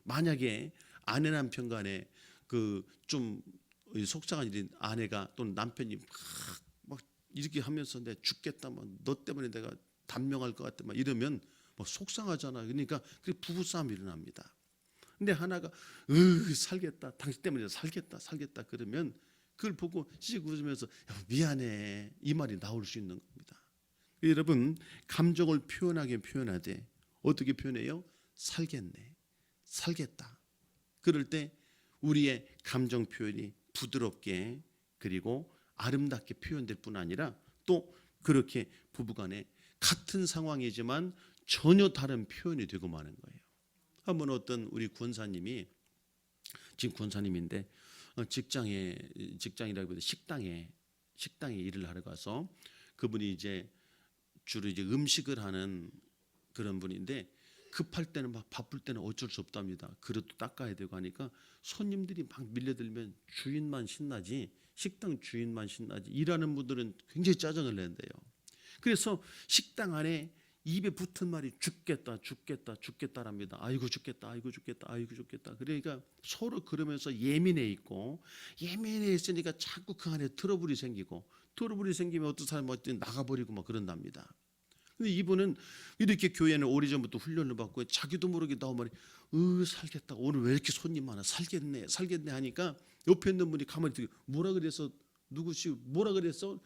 만약에 아내 남편 간에 그 좀 속상한 일인 아내가 또는 남편이 막 이렇게 하면서 내가 죽겠다, 너 때문에 내가 단명할 것 같아, 이러면 속상하잖아. 그러니까 부부싸움이 일어납니다. 근데 하나가 살겠다, 당신 때문에 살겠다, 살겠다 그러면 그걸 보고 씩 웃으면서 미안해 이 말이 나올 수 있는 겁니다. 여러분 감정을 표현하되 어떻게 표현해요? 살겠네, 살겠다. 그럴 때 우리의 감정 표현이 부드럽게 그리고 아름답게 표현될 뿐 아니라 또 그렇게 부부간에 같은 상황이지만 전혀 다른 표현이 되고 마는 거예요. 한번 어떤 우리 권사님이 지금 권사님인데 직장이라기보다 식당에 일을 하러 가서 그분이 이제 주로 이제 음식을 하는 그런 분인데 급할 때는 막 바쁠 때는 어쩔 수 없답니다. 그릇도 닦아야 되고 하니까 손님들이 막 밀려들면 주인만 신나지 식당 주인만 신나지 일하는 분들은 굉장히 짜증을 낸대요. 그래서 식당 안에 입에 붙은 말이 죽겠다 죽겠다 죽겠다랍니다. 아이고 죽겠다 아이고 죽겠다 아이고 죽겠다. 그러니까 서로 그러면서 예민해 있으니까 자꾸 그 안에 트러블이 생기면 어떤 사람은 나가버리고 막 그런답니다. 근데 이분은 이렇게 교회는 오래전부터 훈련을 받고 자기도 모르게 나온 말이 살겠다 오늘 왜 이렇게 손님 많아 살겠네 하니까 옆에 있는 분이 가만히 듣고 뭐라 그랬어 누구시 뭐라 그랬어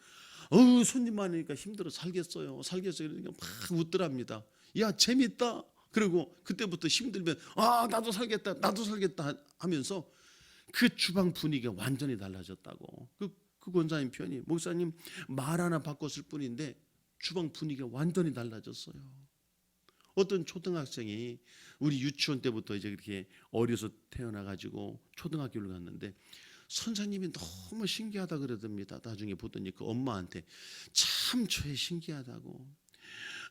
손님 많으니까 힘들어 살겠어요 그러니까 막 웃더랍니다. 야 재밌다. 그리고 그때부터 힘들면 나도 살겠다 하면서 그 주방 분위기가 완전히 달라졌다고. 그 권사님 표현이 목사님 말 하나 바꿨을 뿐인데 주방 분위기가 완전히 달라졌어요. 어떤 초등학생이 우리 유치원 때부터 이제 그렇게 어려서 태어나가지고 초등학교를 갔는데 선생님이 너무 신기하다 그러답니다. 나중에 보더니 그 엄마한테 참 저애 신기하다고.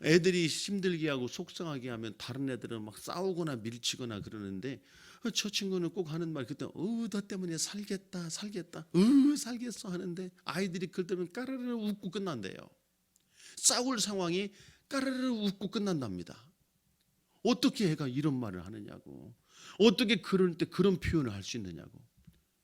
애들이 힘들게 하고 속상하게 하면 다른 애들은 막 싸우거나 밀치거나 그러는데 저 친구는 꼭 하는 말 그때 너 때문에 살겠다 살겠어 하는데 아이들이 그럴 때는 까르르 웃고 끝난대요. 싸울 상황이 까르르 웃고 끝난답니다. 어떻게 애가 이런 말을 하느냐고. 어떻게 그럴 때 그런 표현을 할 수 있느냐고.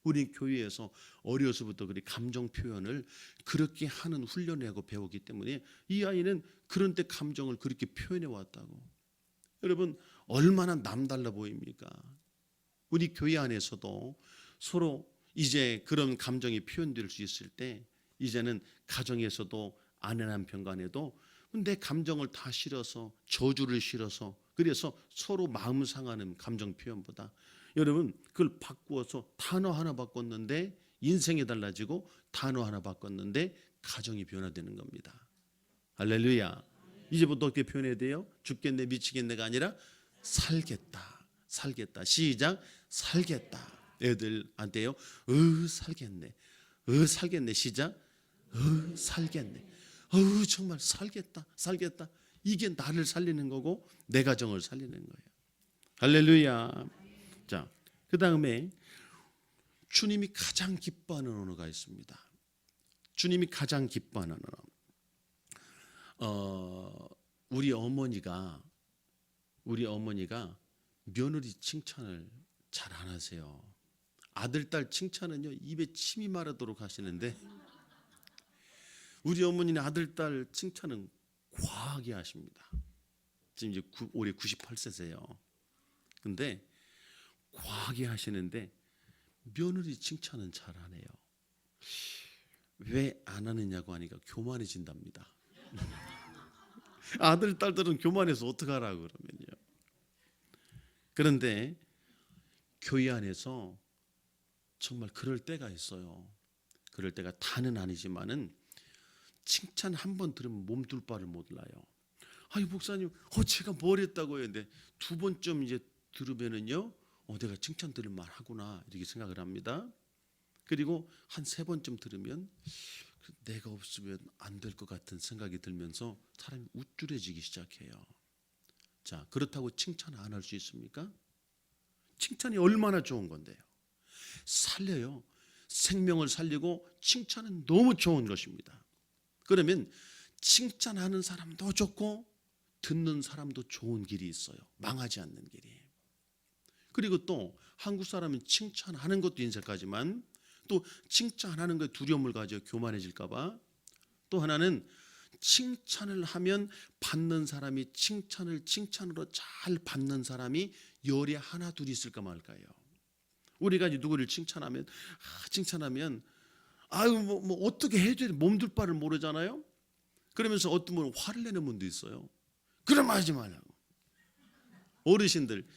우리 교회에서 어려서부터 그렇게 감정 표현을 그렇게 하는 훈련을 하고 배우기 때문에 이 아이는 그런 때 감정을 그렇게 표현해 왔다고. 여러분 얼마나 남달라 보입니까? 우리 교회 안에서도 서로 이제 그런 감정이 표현될 수 있을 때 이제는 가정에서도 아내 남편 간에도 내 감정을 다 실어서 저주를 실어서 그래서 서로 마음 상하는 감정 표현보다 여러분 그걸 바꾸어서 단어 하나 바꿨는데 인생이 달라지고 단어 하나 바꿨는데 가정이 변화되는 겁니다. 할렐루야. 이제부터 어떻게 표현해야 돼요? 죽겠네 미치겠네가 아니라 살겠다 시작 살겠다. 애들한테요 살겠네 시작 살겠네 정말 살겠다 이게 나를 살리는 거고 내 가정을 살리는 거예요. 할렐루야. 자, 그 다음에 주님이 가장 기뻐하는 언어가 있습니다. 주님이 가장 기뻐하는 언어. 우리 어머니가 며느리 칭찬을 잘 안 하세요. 아들, 딸 칭찬은요 입에 침이 마르도록 하시는데 우리 어머니는 아들, 딸 칭찬은 과하게 하십니다. 지금 이제 올해 98세세요. 근데 과하게 하시는데 며느리 칭찬은 잘 안 해요. 왜 안 하느냐고 하니까 교만해진답니다. 아들, 딸들은 교만해서 어떡하라고 그러면요. 그런데 교회 안에서 정말 그럴 때가 있어요. 그럴 때가 다는 아니지만은 칭찬 한 번 들으면 몸둘 바를 몰라요. 아니 목사님, 제가 뭘 했다고 했는데 두 번쯤 이제 들으면은요, 내가 칭찬 들을 만하구나 이렇게 생각을 합니다. 그리고 한 세 번쯤 들으면 내가 없으면 안 될 것 같은 생각이 들면서 사람이 우쭐해지기 시작해요. 자, 그렇다고 칭찬 안 할 수 있습니까? 칭찬이 얼마나 좋은 건데요. 살려요. 생명을 살리고 칭찬은 너무 좋은 것입니다. 그러면 칭찬하는 사람도 좋고 듣는 사람도 좋은 길이 있어요. 망하지 않는 길이. 그리고 또 한국 사람은 칭찬하는 것도 인색하지만 또 칭찬하는 것에 두려움을 가져 교만해질까 봐. 또 하나는 칭찬을 하면 받는 사람이 칭찬으로 잘 받는 사람이 열에 하나 둘 있을까 말까요. 우리가 이제 누구를 칭찬하면 뭐 어떻게 해줘야 몸둘 바를 모르잖아요. 그러면서 어떤 분은 화를 내는 분도 있어요. 그럼 하지 말라고. 어르신들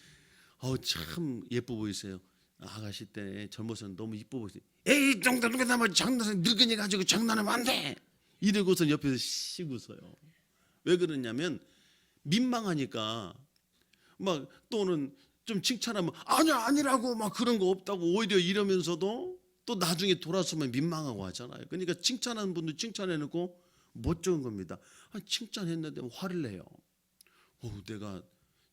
참 예뻐 보이세요. 아가씨 때 젊어서는 너무 이뻐 보이세요. 에이 정도는 나뭐 장난 늙은이 가지고 장난하면 안 돼. 이러고서 옆에서 씩 웃어요. 왜 그러냐면 민망하니까. 막 또는 좀 칭찬하면 아니라고 막 그런 거 없다고 오히려 이러면서도 또 나중에 돌아서면 민망하고 하잖아요. 그러니까 칭찬하는 분도 칭찬해놓고 못 좋은 겁니다. 칭찬했는데 화를 내요. 내가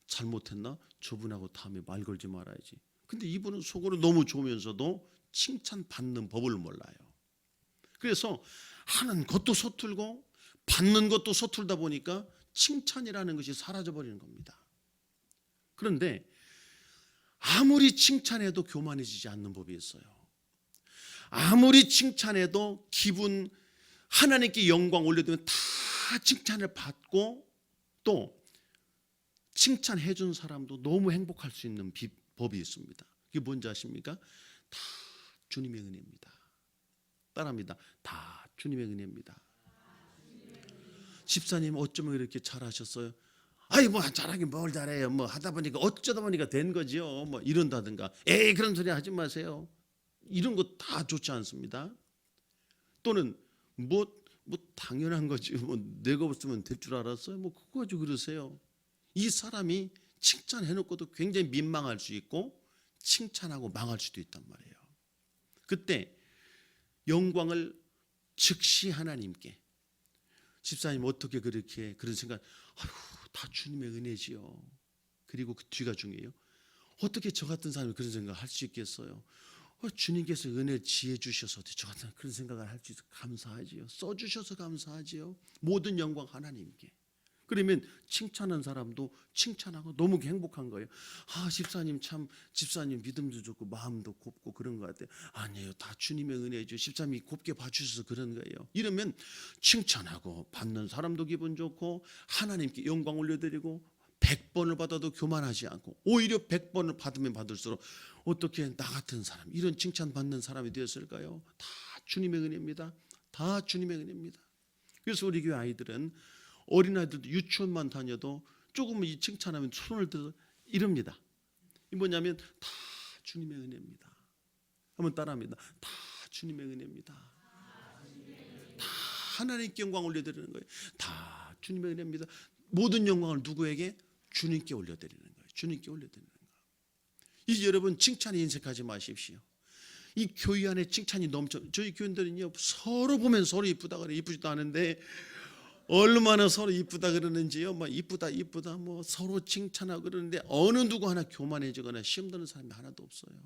잘못했나? 저분하고 다음에 말 걸지 말아야지. 근데 이분은 속으로 너무 좋으면서도 칭찬받는 법을 몰라요. 그래서 하는 것도 서툴고 받는 것도 서툴다 보니까 칭찬이라는 것이 사라져버리는 겁니다. 그런데 아무리 칭찬해도 교만해지지 않는 법이 있어요. 아무리 칭찬해도 기분 하나님께 영광 올려두면 다 칭찬을 받고 또 칭찬해 준 사람도 너무 행복할 수 있는 법이 있습니다. 그게 뭔지 아십니까? 다 주님의 은혜입니다. 따라합니다. 다 주님의 은혜입니다. 집사님 어쩌면 이렇게 잘하셨어요? 뭐 잘하긴 뭘 잘해요. 뭐 하다 보니까 어쩌다 보니까 된 거지요. 뭐 이런다든가. 에이 그런 소리 하지 마세요. 이런 거 다 좋지 않습니다. 또는 뭐 당연한 거지. 뭐 내가 없으면 될 줄 알았어요. 뭐 그거 가지고 그러세요. 이 사람이 칭찬해놓고도 굉장히 민망할 수 있고 칭찬하고 망할 수도 있단 말이에요. 그때 영광을 즉시 하나님께. 집사님 어떻게 그렇게 그런 생각? 다 주님의 은혜지요. 그리고 그 뒤가 중요해요. 어떻게 저 같은 사람이 그런 생각을 할 수 있겠어요? 주님께서 은혜 지혜 주셔서 저 같은 그런 생각을 할 수 있어서 감사하지요. 써주셔서 감사하지요. 모든 영광 하나님께. 그러면 칭찬한 사람도 칭찬하고 너무 행복한 거예요. 집사님 믿음도 좋고 마음도 곱고 그런 것 같아요. 아니에요. 다 주님의 은혜죠. 집사님이 곱게 봐주셔서 그런 거예요. 이러면 칭찬하고 받는 사람도 기분 좋고 하나님께 영광 올려드리고 100번을 받아도 교만하지 않고 오히려 100번을 받으면 받을수록 어떻게 나 같은 사람 이런 칭찬 받는 사람이 되었을까요? 다 주님의 은혜입니다. 다 주님의 은혜입니다. 그래서 우리 교회 아이들은 어린아이들도 유치원만 다녀도 조금 이 칭찬하면 손을 들어서 이럽니다. 이 뭐냐면 다 주님의 은혜입니다. 한번 따라합니다. 다 주님의 은혜입니다. 다 하나님께 영광 올려드리는 거예요. 다 주님의 은혜입니다. 모든 영광을 누구에게? 주님께 올려드리는 거예요. 주님께 올려드리는 거예요. 이제 여러분 칭찬에 인색하지 마십시오. 이 교회 안에 칭찬이 넘쳐. 저희 교인들은요 서로 보면 서로 이쁘다 그래 이쁘지도 않은데 얼마나 서로 이쁘다 그러는지요. 막 이쁘다 이쁘다 뭐 서로 칭찬하고 그러는데 어느 누구 하나 교만해지거나 시험 드는 사람이 하나도 없어요.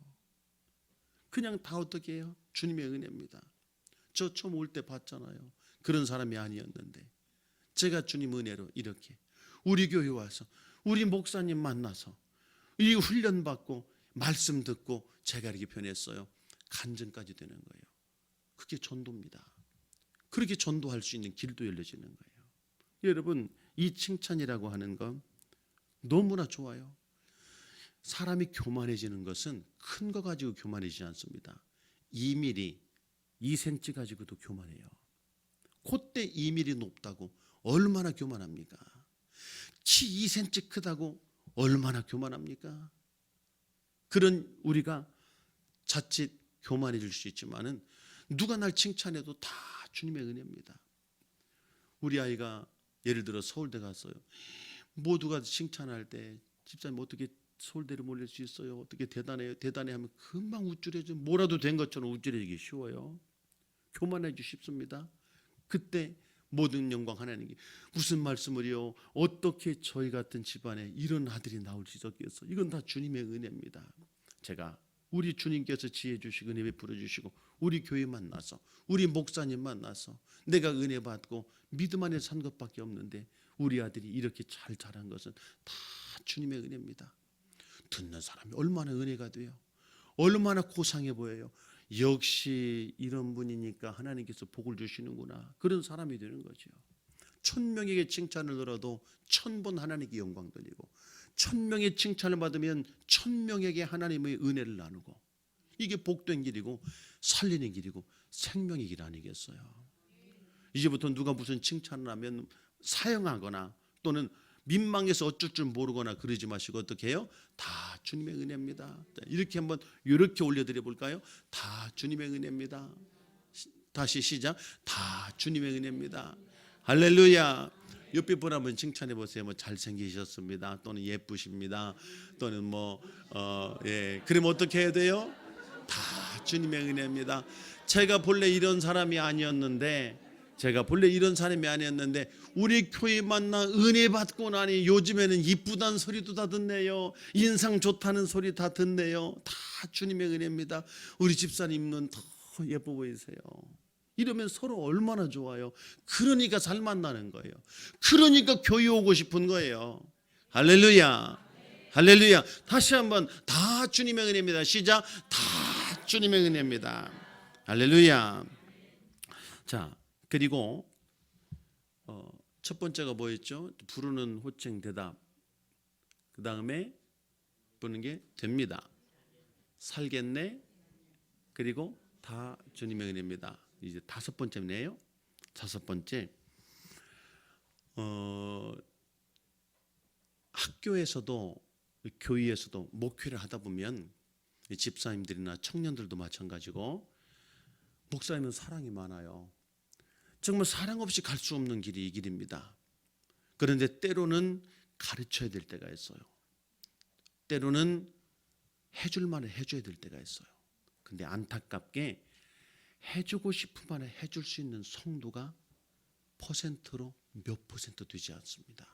그냥 다 어떻게 해요? 주님의 은혜입니다. 저 처음 올 때 봤잖아요. 그런 사람이 아니었는데 제가 주님 은혜로 이렇게 우리 교회 와서 우리 목사님 만나서 이 훈련 받고 말씀 듣고 제가 이렇게 변했어요. 간증까지 되는 거예요. 그게 전도입니다. 그렇게 전도할 수 있는 길도 열려지는 거예요. 여러분, 이 칭찬이라고 하는 건 너무나 좋아요. 사람이 교만해지는 것은 큰 거 가지고 교만해지지 않습니다. 2mm, 2cm 가지고도 교만해요. 콧대 2mm 높다고 얼마나 교만합니까? 키 2cm 크다고 얼마나 교만합니까? 그런 우리가 자칫 교만해질 수 있지만은 누가 날 칭찬해도 다 주님의 은혜입니다. 우리 아이가 예를 들어 서울대 갔어요. 모두가 칭찬할 때 집사님 어떻게 서울대를 몰릴 수 있어요? 어떻게 대단해요? 대단해 하면 금방 우쭐해져. 뭐라도 된 것처럼 우쭐해지기 쉬워요. 교만해지기 쉽습니다. 그때 모든 영광 하나님께 무슨 말씀을요? 어떻게 저희 같은 집안에 이런 아들이 나올 수 있었겠어? 이건 다 주님의 은혜입니다. 제가 우리 주님께서 지혜 주시고 은혜 베풀어 주시고 우리 교회 만나서 우리 목사님 만나서 내가 은혜 받고 믿음 안에 산 것밖에 없는데 우리 아들이 이렇게 잘 자란 것은 다 주님의 은혜입니다. 듣는 사람이 얼마나 은혜가 돼요. 얼마나 고상해 보여요. 역시 이런 분이니까 하나님께서 복을 주시는구나. 그런 사람이 되는 거죠. 1000명에게 칭찬을 들어도 1000번 하나님께 영광 돌리고 1000명의 칭찬을 받으면 1000명에게 하나님의 은혜를 나누고 이게 복된 길이고 살리는 길이고 생명의 길 아니겠어요. 이제부터 누가 무슨 칭찬을 하면 사용하거나 또는 민망해서 어쩔 줄 모르거나 그러지 마시고 어떻게 해요? 다 주님의 은혜입니다. 이렇게 한번 이렇게 올려드려 볼까요? 다 주님의 은혜입니다. 다시 시작. 다 주님의 은혜입니다. 할렐루야. 옆에 분 한번 칭찬해 보세요. 뭐 잘생기셨습니다. 또는 예쁘십니다. 또는 그럼 어떻게 해야 돼요? 다 주님의 은혜입니다. 제가 본래 이런 사람이 아니었는데 우리 교회 만나 은혜 받고 나니 요즘에는 이쁘다는 소리도 다 듣네요. 인상 좋다는 소리 다 듣네요. 다 주님의 은혜입니다. 우리 집사님 눈 더 예뻐 보이세요. 이러면 서로 얼마나 좋아요. 그러니까 잘 만나는 거예요. 그러니까 교회 오고 싶은 거예요. 할렐루야. 할렐루야. 다시 한번 다 주님의 은혜입니다. 시작. 다 주님의 은혜입니다. 할렐루야. 자, 그리고 첫 번째가 뭐였죠? 부르는 호칭 대답. 그 다음에 부르는 게 됩니다. 살겠네. 그리고 다 주님의 은혜입니다. 이제 다섯 번째네요. 다섯 번째, 학교에서도 교회에서도 목회를 하다 보면 집사님들이나 청년들도 마찬가지고 목사님은 사랑이 많아요. 정말 사랑 없이 갈 수 없는 길이 이 길입니다. 그런데 때로는 가르쳐야 될 때가 있어요. 때로는 해줄 만을 해줘야 될 때가 있어요. 근데 안타깝게 해주고 싶은 말을 해줄 수 있는 성도가 퍼센트로 몇 퍼센트 되지 않습니다.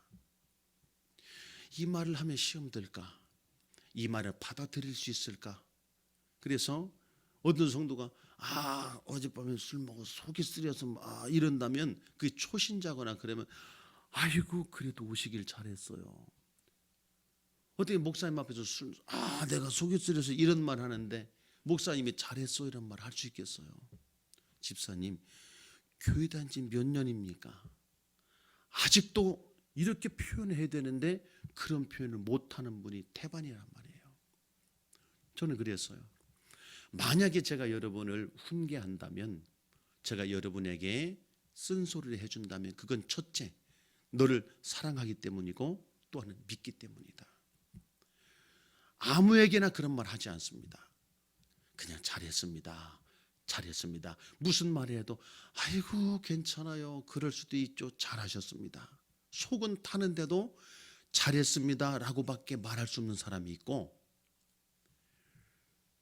이 말을 하면 시험 들까? 이 말을 받아들일 수 있을까? 그래서 어떤 성도가 어젯밤에 술 먹어 속이 쓰려서 이런다면 그게 초신자거나 그러면 아이고 그래도 오시길 잘했어요. 어떻게 목사님 앞에서 내가 속이 쓰려서 이런 말 하는데 목사님이 잘했어 이런 말 할 수 있겠어요? 집사님 교회 다닌 지 몇 년입니까? 아직도 이렇게 표현해야 되는데 그런 표현을 못하는 분이 태반이란 말이에요. 저는 그랬어요. 만약에 제가 여러분을 훈계한다면, 제가 여러분에게 쓴소리를 해준다면 그건 첫째, 너를 사랑하기 때문이고 또 하나는 믿기 때문이다. 아무에게나 그런 말 하지 않습니다. 그냥 잘했습니다. 무슨 말을 해도 아이고 괜찮아요. 그럴 수도 있죠. 잘하셨습니다. 속은 타는데도 잘했습니다 라고밖에 말할 수 없는 사람이 있고,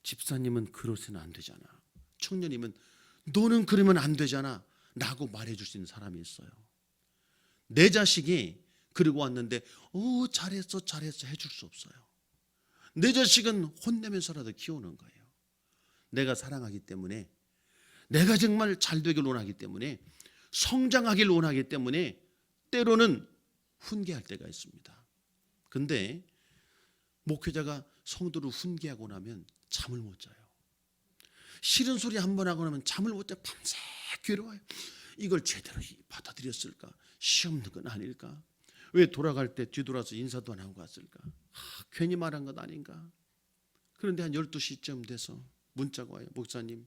집사님은 그러서는 안 되잖아. 청년이면 너는 그러면 안 되잖아 라고 말해줄 수 있는 사람이 있어요. 내 자식이 그러고 왔는데 잘했어 해줄 수 없어요. 내 자식은 혼내면서라도 키우는 거예요. 내가 사랑하기 때문에, 내가 정말 잘 되길 원하기 때문에, 성장하길 원하기 때문에 때로는 훈계할 때가 있습니다. 근데 목회자가 성도를 훈계하고 나면 잠을 못 자요. 싫은 소리 한 번 하고 나면 잠을 못 자. 밤새 괴로워요. 이걸 제대로 받아들였을까? 시험는 건 아닐까? 왜 돌아갈 때 뒤돌아서 인사도 안 하고 갔을까? 괜히 말한 것 아닌가? 그런데 한 12시쯤 돼서 문자가 와요. 목사님,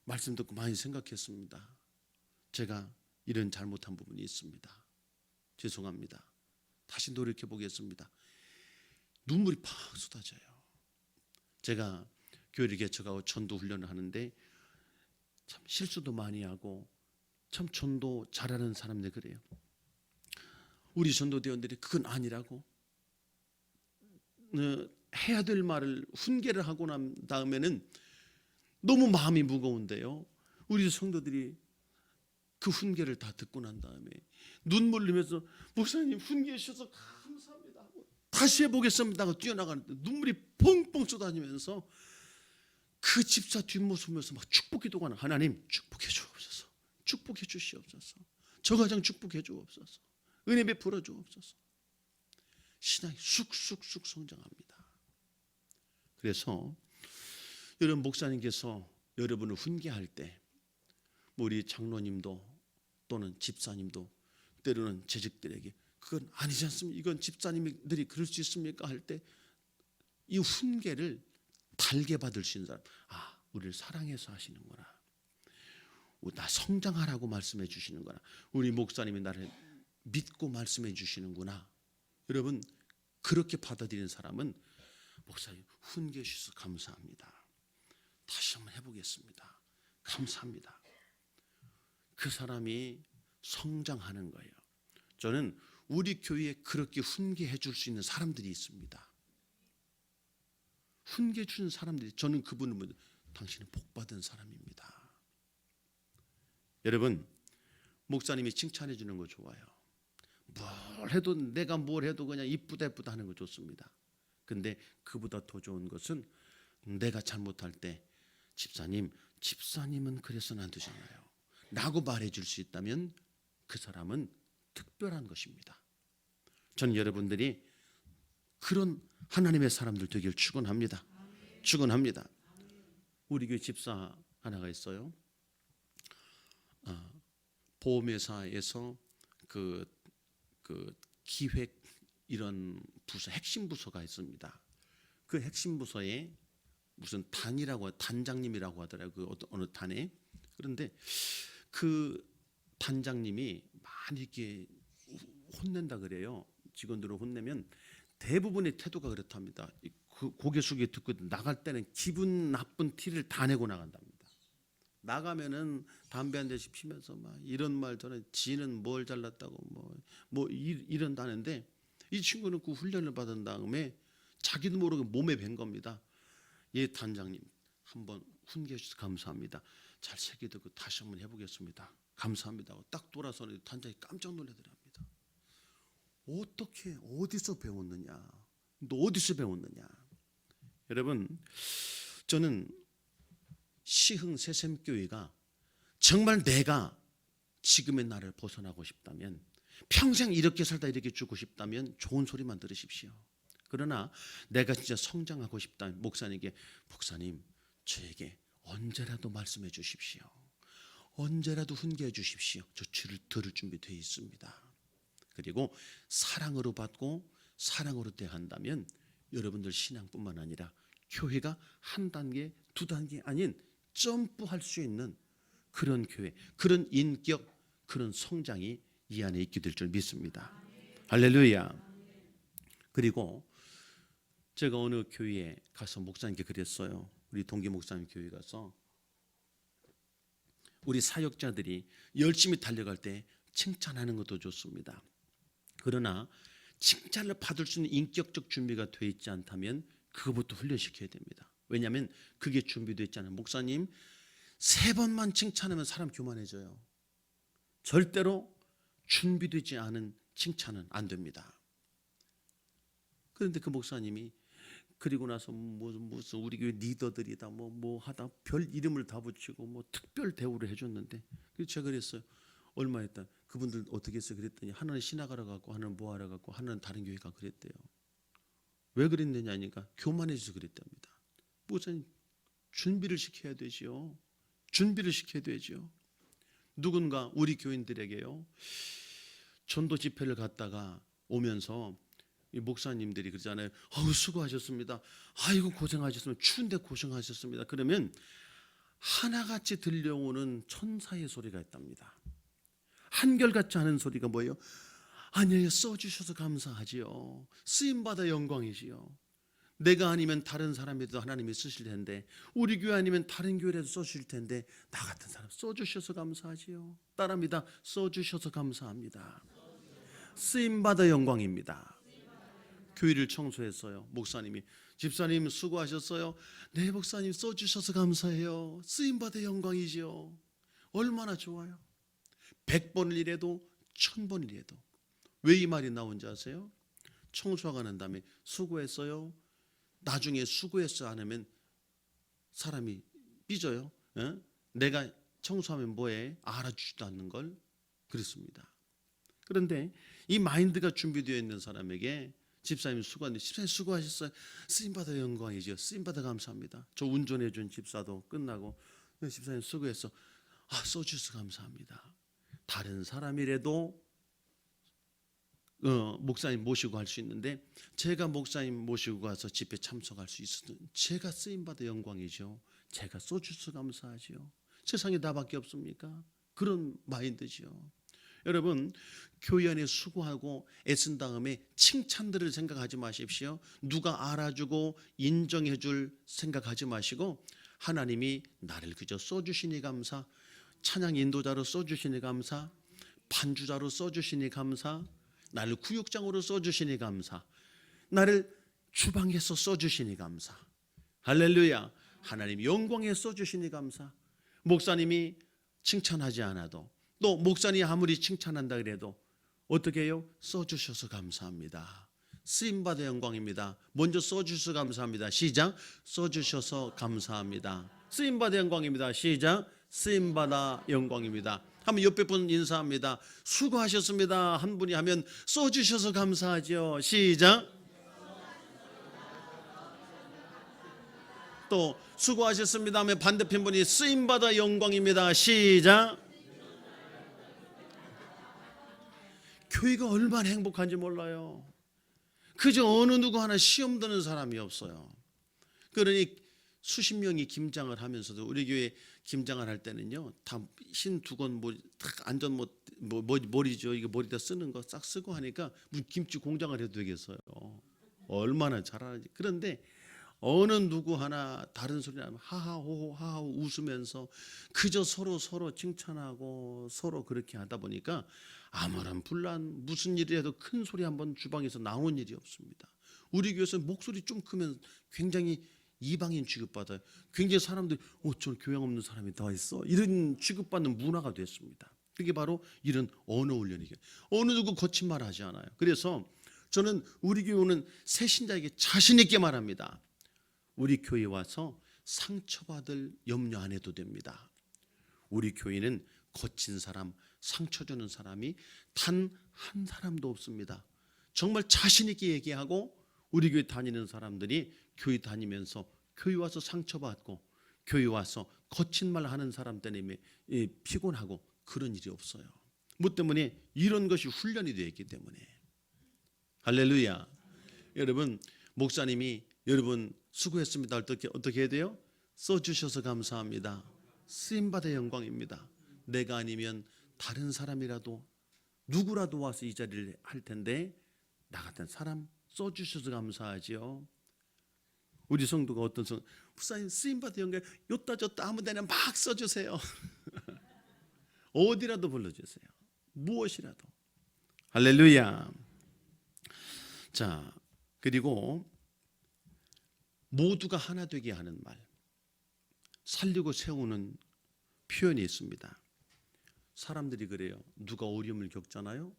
말씀 듣고 많이 생각했습니다. 제가 이런 잘못한 부분이 있습니다. 죄송합니다. 다시 노력해 보겠습니다. 눈물이 팍 쏟아져요. 제가 교회를 개척하고 전도 훈련을 하는데 참 실수도 많이 하고 참 전도 잘하는 사람들 그래요. 우리 전도대원들이 그건 아니라고 해야 될 말을 훈계를 하고 난 다음에는 너무 마음이 무거운데요. 우리 성도들이 그 훈계를 다 듣고 난 다음에 눈물 흘리면서 목사님 훈계해 주셔서 감사합니다 하고 다시 해보겠습니다 하고 뛰어나가는데 눈물이 펑펑 쏟아지면서 그 집사 뒷모습에서 막 축복 기도가 하나님 축복해 주옵소서, 축복해 주시옵소서, 저 가정 축복해 주옵소서, 은혜 베풀어 주옵소서. 신앙이 쑥쑥쑥 성장합니다. 그래서 여러분 목사님께서 여러분을 훈계할 때 우리 장로님도 또는 집사님도 때로는 재직들에게 그건 아니지 않습니까? 이건 집사님들이 그럴 수 있습니까? 할 때 이 훈계를 달게 받을 수 있는 사람, 우리를 사랑해서 하시는구나, 나 성장하라고 말씀해 주시는구나, 우리 목사님이 나를 믿고 말씀해 주시는구나. 여러분 그렇게 받아들이는 사람은 목사님 훈계해 주셔서 감사합니다, 다시 한번 해보겠습니다, 감사합니다. 그 사람이 성장하는 거예요. 저는 우리 교회에 그렇게 훈계해 줄 수 있는 사람들이 있습니다. 훈계해 주는 사람들이, 저는 그분을 보면 당신은 복받은 사람입니다. 여러분 목사님이 칭찬해 주는 거 좋아요. 뭘 해도, 내가 뭘 해도 그냥 이쁘다 이쁘다 하는 거 좋습니다. 근데 그보다 더 좋은 것은 내가 잘못할 때 집사님은 그래서는 안 되잖아요 라고 말해줄 수 있다면 그 사람은 특별한 것입니다. 저는 여러분들이 그런 하나님의 사람들 되길 축원합니다. 축원합니다. 우리 교회 집사 하나가 있어요. 보험회사에서 그 기획 이런 부서, 핵심 부서가 있습니다. 그 핵심 부서에 무슨 단장님이라고 하더라고요. 그 어느 단에. 그런데 그 단장님이 많이 이렇게 혼낸다 그래요. 직원들을 혼내면 대부분의 태도가 그렇답니다. 그 고개 숙여 듣고 나갈 때는 기분 나쁜 티를 다 내고 나간답니다. 나가면은 담배 한 대씩 피면서 막 이런 말 저런, 지는 뭘 잘났다고 뭐 이런다는데, 이 친구는 그 훈련을 받은 다음에 자기도 모르게 몸에 밴 겁니다. 예, 단장님 한번 훈계해 주셔서 감사합니다. 잘 새겨듣고 다시 한번 해보겠습니다. 감사합니다 하고 딱 돌아서는 단장이 깜짝 놀라더랍니다. 어떻게, 어디서 배웠느냐, 너 어디서 배웠느냐. 여러분 저는 시흥 새샘교회가 정말 내가 지금의 나를 벗어나고 싶다면, 평생 이렇게 살다 이렇게 죽고 싶다면 좋은 소리만 들으십시오. 그러나 내가 진짜 성장하고 싶다면 목사님께, 목사님 저에게 언제라도 말씀해 주십시오, 언제라도 훈계해 주십시오. 저 귀를 들을 준비 되어 있습니다. 그리고 사랑으로 받고 사랑으로 대한다면 여러분들 신앙뿐만 아니라 교회가 한 단계 두 단계 아닌 점프할 수 있는 그런 교회, 그런 인격, 그런 성장이 이 안에 있게 될 줄 믿습니다. 할렐루야. 그리고 제가 어느 교회에 가서 목사님께 그랬어요. 우리 동기 목사님 교회 가서 우리 사역자들이 열심히 달려갈 때 칭찬하는 것도 좋습니다. 그러나 칭찬을 받을 수 있는 인격적 준비가 되어 있지 않다면 그것부터 훈련시켜야 됩니다. 왜냐하면 그게 준비되어 있잖아요. 목사님 3번만 칭찬하면 사람 교만해져요. 절대로 준비되지 않은 칭찬은 안 됩니다. 그런데 그 목사님이 그리고 나서 무슨 우리 교회 리더들이다 뭐 하다 별 이름을 다 붙이고 뭐 특별 대우를 해줬는데, 그래서 제가 그랬어요. 얼마 했다. 그분들 어떻게 했어요? 그랬더니 하나는 신학하러 가고 하나는 뭐 하러 가고 하나는 다른 교회 가 그랬대요. 왜 그랬느냐니까 교만해져서 그랬답니다. 목사님 준비를 시켜야 되지요. 준비를 시켜야 되지요. 누군가 우리 교인들에게요, 전도 집회를 갔다가 오면서 이 목사님들이 그러잖아요. 아우 수고하셨습니다. 아이고 고생하셨습니다. 추운데 고생하셨습니다. 그러면 하나같이 들려오는 천사의 소리가 있답니다. 한결같지 않은 소리가 뭐예요? 아니에요. 써주셔서 감사하지요. 쓰임받아 영광이지요. 내가 아니면 다른 사람에도 하나님이 쓰실 텐데, 우리 교회 아니면 다른 교회라도 써주실 텐데, 나 같은 사람 써주셔서 감사하지요. 따라합니다. 써주셔서 감사합니다. 쓰임받아 영광입니다. 교회를 청소했어요. 목사님이, 집사님 수고하셨어요. 네 목사님 써주셔서 감사해요. 쓰임받아 영광이지요. 얼마나 좋아요. 100번을 일해도 1000번을 일해도. 왜 이 말이 나온지 아세요? 청소하고 난 다음에 수고했어요. 나중에 수고했어 안 하면 사람이 삐져요. 에? 내가 청소하면 뭐해? 알아주지도 않는 걸. 그렇습니다. 그런데 이 마인드가 준비되어 있는 사람에게 집사님 수고하는데, 집사님 수고하셨어요. 쓰임받아 영광이죠. 쓰임받아 감사합니다. 저 운전해 준 집사도 끝나고 집사님 수고했어. 써주셔서 감사합니다. 다른 사람이라도 목사님 모시고 할 수 있는데, 제가 목사님 모시고 가서 집회 참석할 수 있어도 제가 쓰임받아 영광이죠. 제가 써주셔서 감사하죠. 세상에 나밖에 없습니까? 그런 마인드죠. 여러분, 교회 안에 수고하고 애쓴 다음에 칭찬들을 생각하지 마십시오. 누가 알아주고 인정해 줄 생각하지 마시고, 하나님이 나를 그저 써주시니 감사, 찬양 인도자로 써주시니 감사, 반주자로 써주시니 감사, 나를 구역장으로 써주시니 감사, 나를 주방에서 써주시니 감사. 할렐루야. 하나님 영광에 써주시니 감사. 목사님이 칭찬하지 않아도, 또 목사님이 아무리 칭찬한다 그래도 어떻게 해요? 써주셔서 감사합니다. 쓰임받아 영광입니다. 먼저 써주셔서 감사합니다. 시작. 써주셔서 감사합니다. 쓰임받아 영광입니다. 시작. 쓰임받아 영광입니다. 하면 옆에 분 인사합니다. 수고하셨습니다. 한 분이 하면 써주셔서 감사하죠. 시작. 또 수고하셨습니다 하면 반대편 분이 쓰임받아 영광입니다. 시작. 교회가 얼마나 행복한지 몰라요. 그저 어느 누구 하나 시험 드는 사람이 없어요. 그러니 수십 명이 김장을 하면서도, 우리 교회 김장을 할 때는요, 다 흰 두건 딱 안전 머리죠. 이거 머리다 쓰는 거 싹 쓰고 하니까 무슨 김치 공장을 해도 되겠어요. 얼마나 잘하는지. 그런데 어느 누구 하나 다른 소리 나면 하하호호 하하호 웃으면서 그저 서로 칭찬하고 서로 그렇게 하다 보니까 아무런 분란, 무슨 일이 해도 큰 소리 한번 주방에서 나오는 일이 없습니다. 우리 교회에서 목소리 좀 크면 굉장히 이방인 취급받아요. 굉장히 사람들이 저 교양 없는 사람이 다 있어, 이런 취급받는 문화가 됐습니다. 그게 바로 이런 언어 훈련이에요. 어느 누구 거친 말 하지 않아요. 그래서 저는 우리 교회는 새 신자에게 자신 있게 말합니다. 우리 교회에 와서 상처받을 염려 안 해도 됩니다. 우리 교회는 거친 사람, 상처 주는 사람이 단 한 사람도 없습니다. 정말 자신 있게 얘기하고, 우리 교회 다니는 사람들이 교회 다니면서 교회 와서 상처받고 교회 와서 거친 말 하는 사람 때문에 피곤하고 그런 일이 없어요. 뭐 때문에? 이런 것이 훈련이 되어 있기 때문에. 할렐루야. 여러분, 목사님이 여러분 수고했습니다. 어떻게 해야 돼요? 써주셔서 감사합니다. 쓰임받아 영광입니다. 내가 아니면 다른 사람이라도 누구라도 와서 이 자리를 할 텐데, 나 같은 사람 써주셔서 감사하지요. 우리 성도가 어떤 성도, 목사님 쓰임받아 영광 요따 저따 아무 데나 막 써주세요. 어디라도 불러주세요. 무엇이라도. 할렐루야. 자, 그리고 모두가 하나 되게 하는 말, 살리고 세우는 표현이 있습니다. 사람들이 그래요. 누가 어려움을 겪잖아요.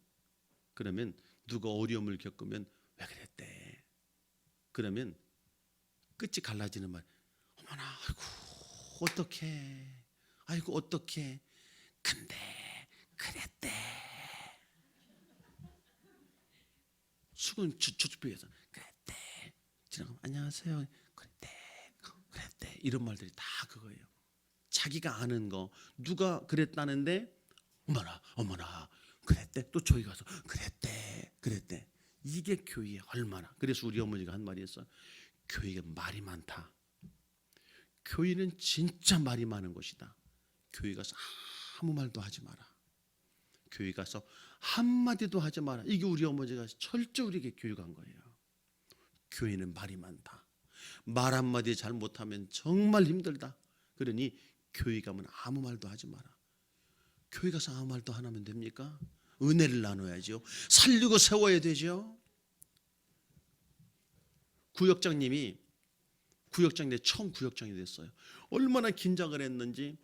그러면 누가 어려움을 겪으면 왜 그랬대? 그러면 끝이 갈라지는 말. 어머나, 아이고 어떡해. 아이고 어떡해. 근데 그랬대. 수근 저쪽에서 그랬대. 지나가면 안녕하세요. 그랬대. 이런 말들이 다 그거예요. 자기가 아는 거 누가 그랬다는데 어머나 그랬대. 또 저기 가서 그랬대. 이게 교회에 얼마나. 그래서 우리 어머니가 한 말이 있어요. 교회가 말이 많다. 교회는 진짜 말이 많은 곳이다. 교회 가서 아무 말도 하지 마라. 교회 가서 한마디도 하지 마라. 이게 우리 어머니가 철저히 우리에게 교육한 거예요. 교회는 말이 많다. 말 한마디 잘못하면 정말 힘들다. 그러니 교회 가면 아무 말도 하지 마라. 교회 가서 아무 말도 안 하면 됩니까? 은혜를 나눠야죠. 살리고 세워야 되죠. 구역장님이 처음 구역장이 됐어요. 얼마나 긴장을 했는지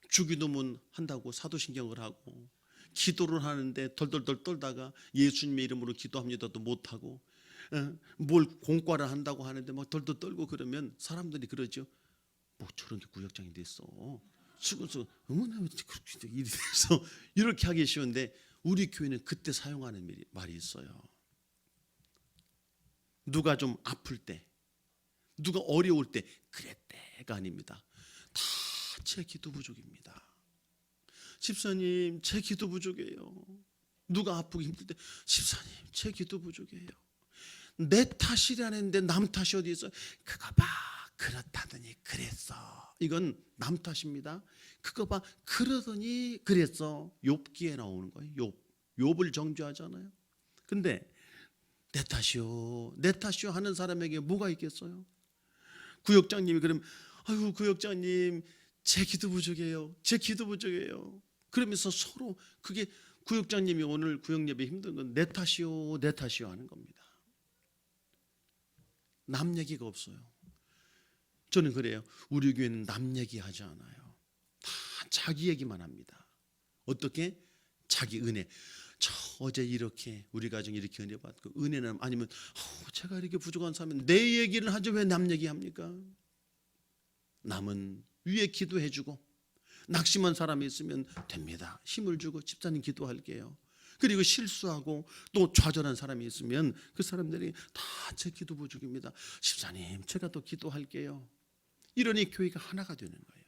주기도문 한다고 사도신경을 하고 기도를 하는데 덜덜덜 떨다가 예수님의 이름으로 기도합니다도 못하고 뭘 공과를 한다고 하는데 막 덜덜 떨고 그러면 사람들이 그러죠. 뭐 저런 게 구역장이 됐어. 수고서 어머나 일이 돼서 이렇게 하기 쉬운데 우리 교회는 그때 사용하는 말이 있어요. 누가 좀 아플 때, 누가 어려울 때 그랬대가 아닙니다. 다 제 기도 부족입니다. 집사님 제 기도 부족해요. 누가 아프고 힘들 때 집사님 제 기도 부족해요. 내 탓이라는데 남 탓이 어디 있어요? 그거 봐 그렇다더니 그랬어. 이건 남 탓입니다. 그거 봐 그러더니 그랬어. 욥기에 나오는 거예요. 욥을 정죄하잖아요. 근데 내 탓이요 하는 사람에게 뭐가 있겠어요? 구역장님이 그럼 아유 구역장님 제 기도 부족해요. 그러면서 서로 그게 구역장님이 오늘 구역예배 힘든 건 내 탓이요 하는 겁니다. 남 얘기가 없어요. 저는 그래요. 우리 교회는 남 얘기하지 않아요. 다 자기 얘기만 합니다. 어떻게? 자기 은혜. 저 어제 이렇게 우리 가정 이렇게 은혜 받고 은혜는 아니면 제가 이렇게 부족한 사람은 내 얘기를 하죠. 왜 남 얘기합니까? 남은 위에 기도해주고 낙심한 사람이 있으면 됩니다. 힘을 주고 집사님 기도할게요. 그리고 실수하고 또 좌절한 사람이 있으면 그 사람들이 다 제 기도 부족입니다. 집사님 제가 또 기도할게요. 이러니 교회가 하나가 되는 거예요.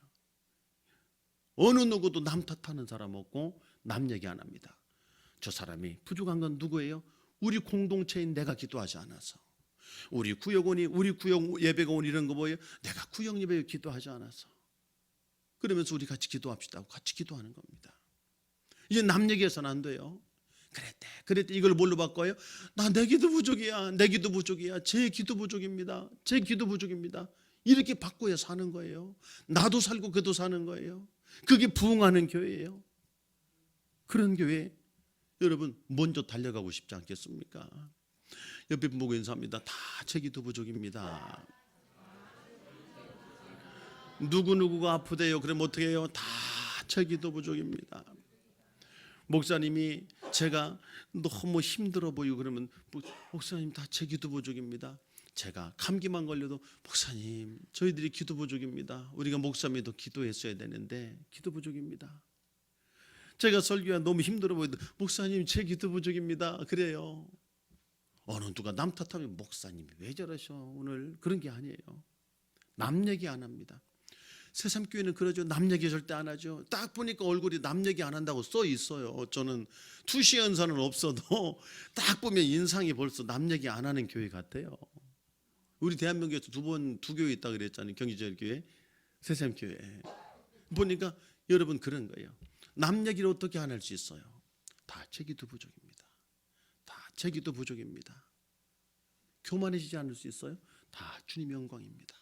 어느 누구도 남 탓하는 사람 없고 남 얘기 안 합니다. 저 사람이 부족한 건 누구예요? 우리 공동체인 내가 기도하지 않아서. 우리 구역원이 우리 구역 예배가 온 이런 거 뭐예요? 내가 구역 예배 기도하지 않아서. 그러면서 우리 같이 기도합시다 하고 같이 기도하는 겁니다. 이제 남 얘기해서는 안 돼요. 그랬대 이걸 뭘로 바꿔요? 나 내 기도 부족이야. 제 기도 부족입니다. 이렇게 바꿔야 사는 거예요. 나도 살고 그도 사는 거예요. 그게 부흥하는 교회예요. 그런 교회 여러분 먼저 달려가고 싶지 않겠습니까? 옆에 분 보고 인사합니다. 다 제 기도 부족입니다. 누구누구가 아프대요. 그럼 어떻게 해요? 다 제 기도 부족입니다. 목사님이 제가 너무 힘들어 보이고 그러면 목사님 다 제 기도 부족입니다. 제가 감기만 걸려도 목사님 저희들이 기도 부족입니다. 우리가 목사님도 기도했어야 되는데 기도 부족입니다. 제가 설교가 너무 힘들어 보여도 목사님 제 기도 부족입니다. 그래요. 어느 누가 남 탓하면 목사님이 왜 저러셔 오늘 그런 게 아니에요. 남 얘기 안 합니다. 새삼교회는 그러죠. 남 얘기 절대 안 하죠. 딱 보니까 얼굴이 남 얘기 안 한다고 써 있어요. 저는 투시 연산은 없어도 딱 보면 인상이 벌써 남 얘기 안 하는 교회 같아요. 우리 대한민국에서 두 교회 있다 그랬잖아요. 경기제일교회, 새삼교회. 보니까 여러분 그런 거예요. 남 얘기를 어떻게 안 할 수 있어요? 다 제 기도 부족입니다. 다 제 기도 부족입니다. 교만해지지 않을 수 있어요? 다 주님 영광입니다.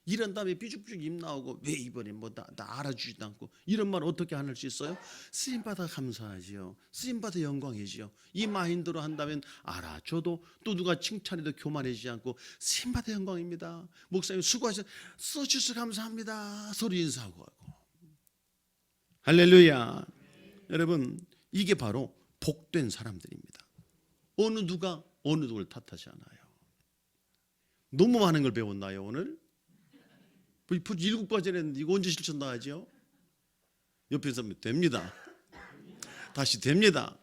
이런 다음에 삐죽삐죽 입 나오고 왜 이번에 나 알아주지도 않고 이런 말 어떻게 안 할 수 있어요? 쓰임받아 감사하지요. 쓰임받아 영광이지요. 이 마인드로 한다면 알아줘도 또 누가 칭찬해도 교만해지지 않고 쓰임받아 영광입니다. 목사님 수고하셔서 써주셔서 감사합니다. 서로 인사하고 하고 할렐루야. 여러분, 이게 바로 복된 사람들입니다. 어느 누가 어느 누구를 탓하지 않아요. 너무 많은 걸 배웠나요 오늘? 7가지 했는데 이거 언제 실천 나가죠? 옆에 사람 됩니다. 다시 됩니다.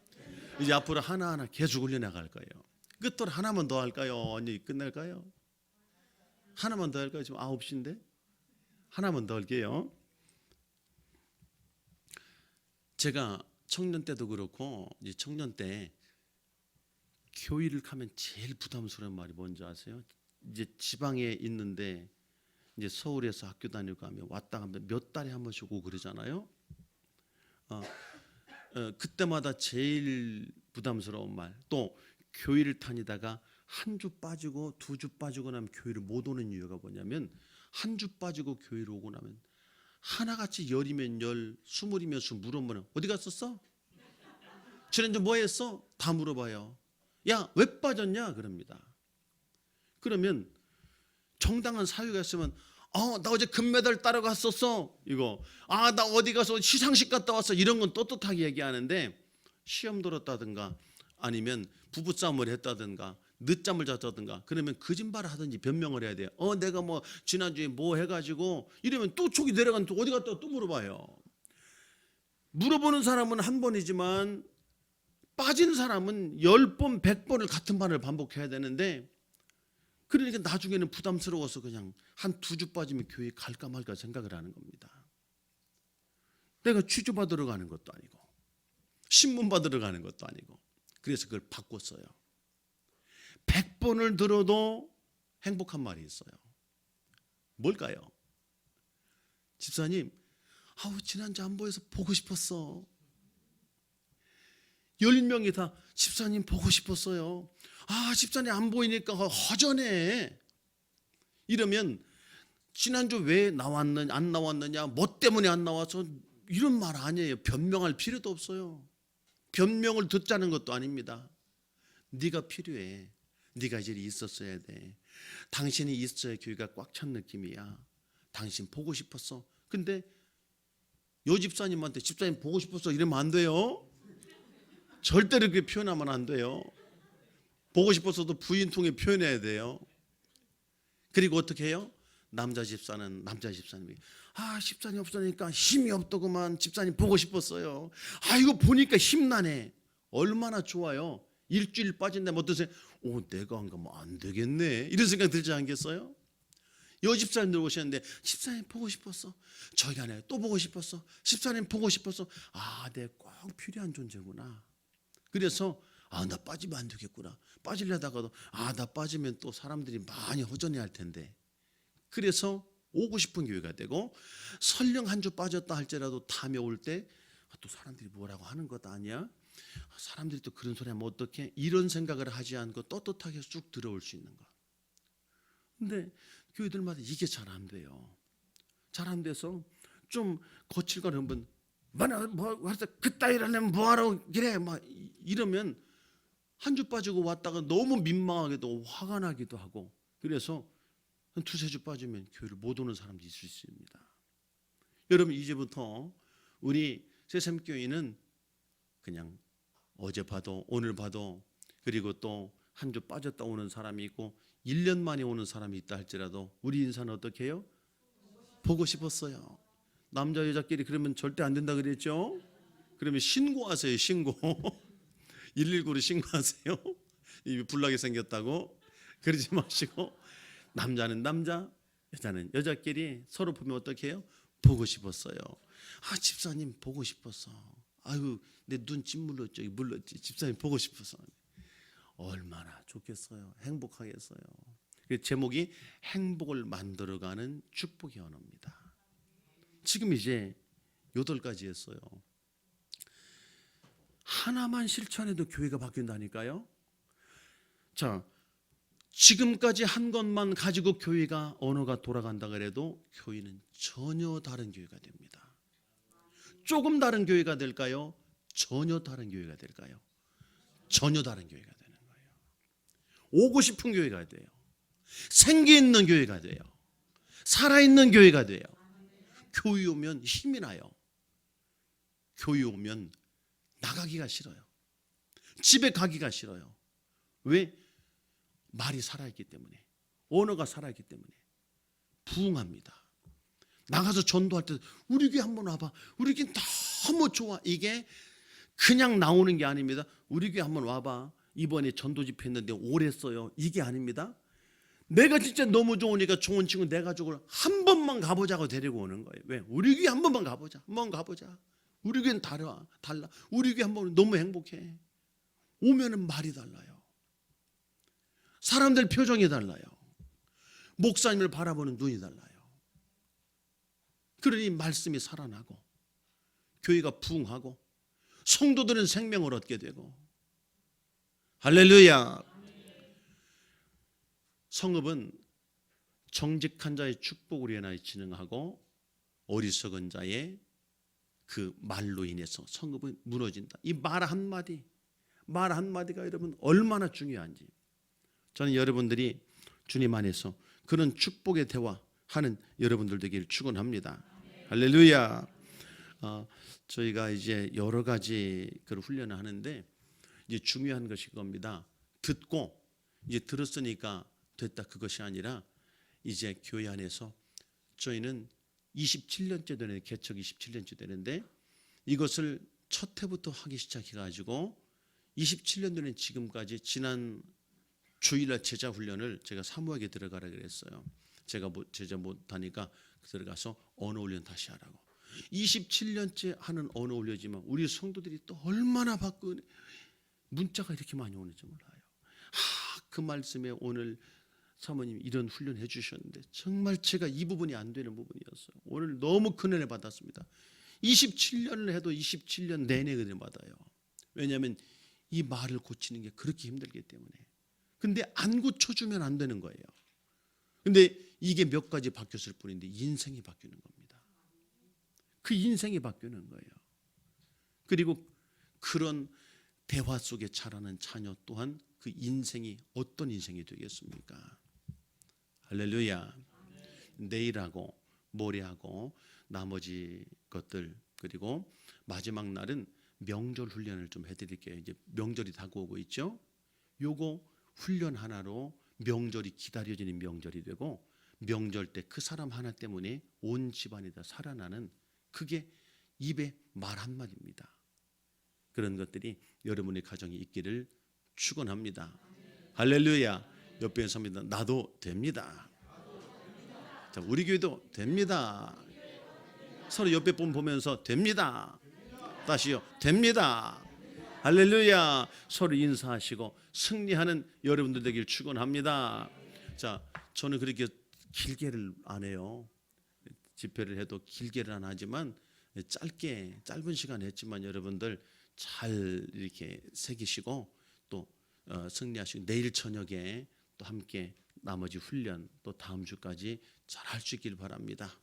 이제 앞으로 하나하나 계속 올려나갈 거예요. 끝으로 하나만 더 할까요? 언제 끝날까요? 하나만 더 할까요? 지금 9시인데 하나만 더 할게요. 제가 청년 때도 그렇고 이제 청년 때 교회를 가면 제일 부담스러운 말이 뭔지 아세요? 이제 지방에 있는데 이제 서울에서 학교 다니고 가면 왔다 가면 몇 달에 한 번씩 오고 그러잖아요. 그때마다 제일 부담스러운 말. 또 교회를 다니다가 한 주 빠지고 2주 빠지고 나면 교회를 못 오는 이유가 뭐냐면 한 주 빠지고 교회를 오고 나면 하나같이 열이면 열, 스물이면 스물 물어보면 어디 갔었어? 지난주 뭐 했어? 다 물어봐요. 야, 왜 빠졌냐? 그럽니다. 그러면 정당한 사유가 있으면 나 어제 금메달 따러 갔었어. 이거. 나 어디 가서 시상식 갔다 왔어. 이런 건 떳떳하게 얘기하는데 시험 들었다든가 아니면 부부싸움을 했다든가 늦잠을 잤다든가 그러면 거짓말을 하든지 변명을 해야 돼요. 내가 뭐 지난주에 뭐 해가지고 이러면 또 촉이 내려가면 또 어디 갔다 또 물어봐요. 물어보는 사람은 한 번이지만 빠진 사람은 10번, 100번을 같은 말을 반복해야 되는데 그러니까 나중에는 부담스러워서 그냥 한 2주 빠지면 교회 갈까 말까 생각을 하는 겁니다. 내가 취조 받으러 가는 것도 아니고 신문 받으러 가는 것도 아니고 그래서 그걸 바꿨어요. 100번을 들어도 행복한 말이 있어요. 뭘까요? 집사님, 지난주 안 보여서 보고 싶었어. 10명이 다 집사님 보고 싶었어요. 집사님 안 보이니까 허전해. 이러면 지난주 왜 안 나왔느냐, 뭐 때문에 안 나와서 이런 말 아니에요. 변명할 필요도 없어요. 변명을 듣자는 것도 아닙니다. 네가 필요해. 네가 이제 있었어야 돼. 당신이 있어야 교회가 꽉 찬 느낌이야. 당신 보고 싶었어. 근데 요 집사님한테 집사님 보고 싶었어 이러면 안 돼요. 절대로 그렇게 표현하면 안 돼요. 보고 싶었어도 부인 통해 표현해야 돼요. 그리고 어떻게 해요? 남자 집사는 남자 집사님이 집사님 없으니까 힘이 없더구만. 집사님 보고 싶었어요. 이거 보니까 힘나네. 얼마나 좋아요. 일주일 빠진다면 어떠세요? 내가 안 가면 안 되겠네. 이런 생각 들지 않겠어요? 여 집사님들 오셨는데 집사님 보고 싶었어. 저기 안에 또 보고 싶었어. 집사님 보고 싶었어. 내가 꼭 필요한 존재구나. 그래서 나 빠지면 안 되겠구나. 빠지려다가도 나 빠지면 또 사람들이 많이 허전해할 텐데. 그래서 오고 싶은 교회가 되고 설령 한 주 빠졌다 할지라도 다음에 올 때 또 사람들이 뭐라고 하는 것 아니야? 사람들이 또 그런 소리 하면 어떡해? 이런 생각을 하지 않고 떳떳하게 쭉 들어올 수 있는 것. 근데 교회들마다 이게 잘 안 돼요. 잘 안 돼서 좀 거칠거나 한번 그따위를 하려면 뭐하러 그래 막 이러면 한 주 빠지고 왔다가 너무 민망하게도 화가 나기도 하고 그래서 한 2-3주 빠지면 교회를 못 오는 사람도 있을 수 있습니다. 여러분 이제부터 우리 새샘교회는 그냥 어제 봐도 오늘 봐도 그리고 또 한 주 빠졌다 오는 사람이 있고 1년 만에 오는 사람이 있다 할지라도 우리 인사는 어떻게 해요? 보고 싶었어요. 남자 여자끼리 그러면 절대 안 된다 그랬죠? 그러면 신고하세요. 신고. 119로 신고하세요. 입이 불나게 생겼다고. 그러지 마시고 남자는 남자, 여자는 여자끼리 서로 보면 어떻게 해요? 보고 싶었어요. 집사님 보고 싶었어. 내 눈 찐물렀죠. 물렀지. 집사님 보고 싶어서. 얼마나 좋겠어요. 행복하겠어요. 제목이 행복을 만들어가는 축복의 언어입니다. 지금 이제 8가지 했어요. 하나만 실천해도 교회가 바뀐다니까요. 자, 지금까지 한 것만 가지고 교회가 언어가 돌아간다 그래도 교회는 전혀 다른 교회가 됩니다. 조금 다른 교회가 될까요? 전혀 다른 교회가 될까요? 전혀 다른 교회가 되는 거예요. 오고 싶은 교회가 돼요. 생기 있는 교회가 돼요. 살아있는 교회가 돼요. 교회 오면 힘이 나요. 교회 오면 나가기가 싫어요. 집에 가기가 싫어요. 왜? 말이 살아있기 때문에, 언어가 살아있기 때문에 부응합니다. 나가서 전도할 때 우리 교회 한번 와봐. 우리 교회 너무 좋아. 이게 그냥 나오는 게 아닙니다. 우리 교회 한번 와봐. 이번에 전도 집회 했는데 오래 써요. 이게 아닙니다. 내가 진짜 너무 좋으니까 좋은 친구 내 가족을 한 번만 가보자고 데리고 오는 거예요. 왜? 우리 교회 한 번만 가보자. 한번 가보자. 우리 교회는 달라. 우리 교회 한번 너무 행복해. 오면은 말이 달라요. 사람들 표정이 달라요. 목사님을 바라보는 눈이 달라요. 그러니 말씀이 살아나고 교회가 부흥하고 성도들은 생명을 얻게 되고. 할렐루야. 성읍은 정직한 자의 축복으로 인하여 진흥하고 어리석은 자의 그 말로 인해서 성읍은 무너진다. 이 말 한마디가 여러분 얼마나 중요한지 저는 여러분들이 주님 안에서 그런 축복의 대화하는 여러분들 되기를 축원합니다. 할렐루야. 저희가 이제 여러 가지 그런 훈련을 하는데 이제 중요한 것이 겁니다. 듣고 이제 들었으니까 됐다, 그것이 아니라 이제 교회 안에서 저희는 27년째 되는, 개척 27년째 되는데 이것을 첫 해부터 하기 시작해가지고 27년 되는 지금까지 지난 주일날 제자 훈련을 제가 사무하게 들어가라 그랬어요. 제가 제자 못하니까 들어가서 언어 훈련 다시 하라고. 27년째 하는 언어 훈련이지만 우리 성도들이 또 얼마나 바꾼 문자가 이렇게 많이 오는지 몰라요. 그 말씀에 오늘 사모님 이런 훈련 해주셨는데 정말 제가 이 부분이 안 되는 부분이었어요. 오늘 너무 큰 은혜 받았습니다. 27년을 해도 27년 내내 은혜 받아요. 왜냐하면 이 말을 고치는 게 그렇게 힘들기 때문에. 근데 안 고쳐주면 안 되는 거예요. 근데 이게 몇 가지 바뀌었을 뿐인데 인생이 바뀌는 겁니다. 그 인생이 바뀌는 거예요. 그리고 그런 대화 속에 자라는 자녀 또한 그 인생이 어떤 인생이 되겠습니까? 할렐루야. 내일하고 모레하고 나머지 것들, 그리고 마지막 날은 명절 훈련을 좀 해드릴게요. 이제 명절이 다가오고 있죠. 요거 훈련 하나로 명절이 기다려지는 명절이 되고, 명절 때 그 사람 하나 때문에 온 집안이 다 살아나는, 그게 입에 말 한마디입니다. 그런 것들이 여러분의 가정에 있기를 축원합니다. 할렐루야. 옆에 섭니다. 나도 됩니다. 자, 우리 교회도 됩니다. 서로 옆에 분 보면서 됩니다. 다시요. 됩니다. 할렐루야. 서로 인사하시고 승리하는 여러분들 되길 축원합니다. 자, 저는 그렇게 길게를 안 해요. 집회를 해도 길게를 안 하지만 짧은 시간 했지만 여러분들 잘 이렇게 새기시고 또 승리하시고 내일 저녁에 또 함께 나머지 훈련 또 다음 주까지 잘 할 수 있길 바랍니다.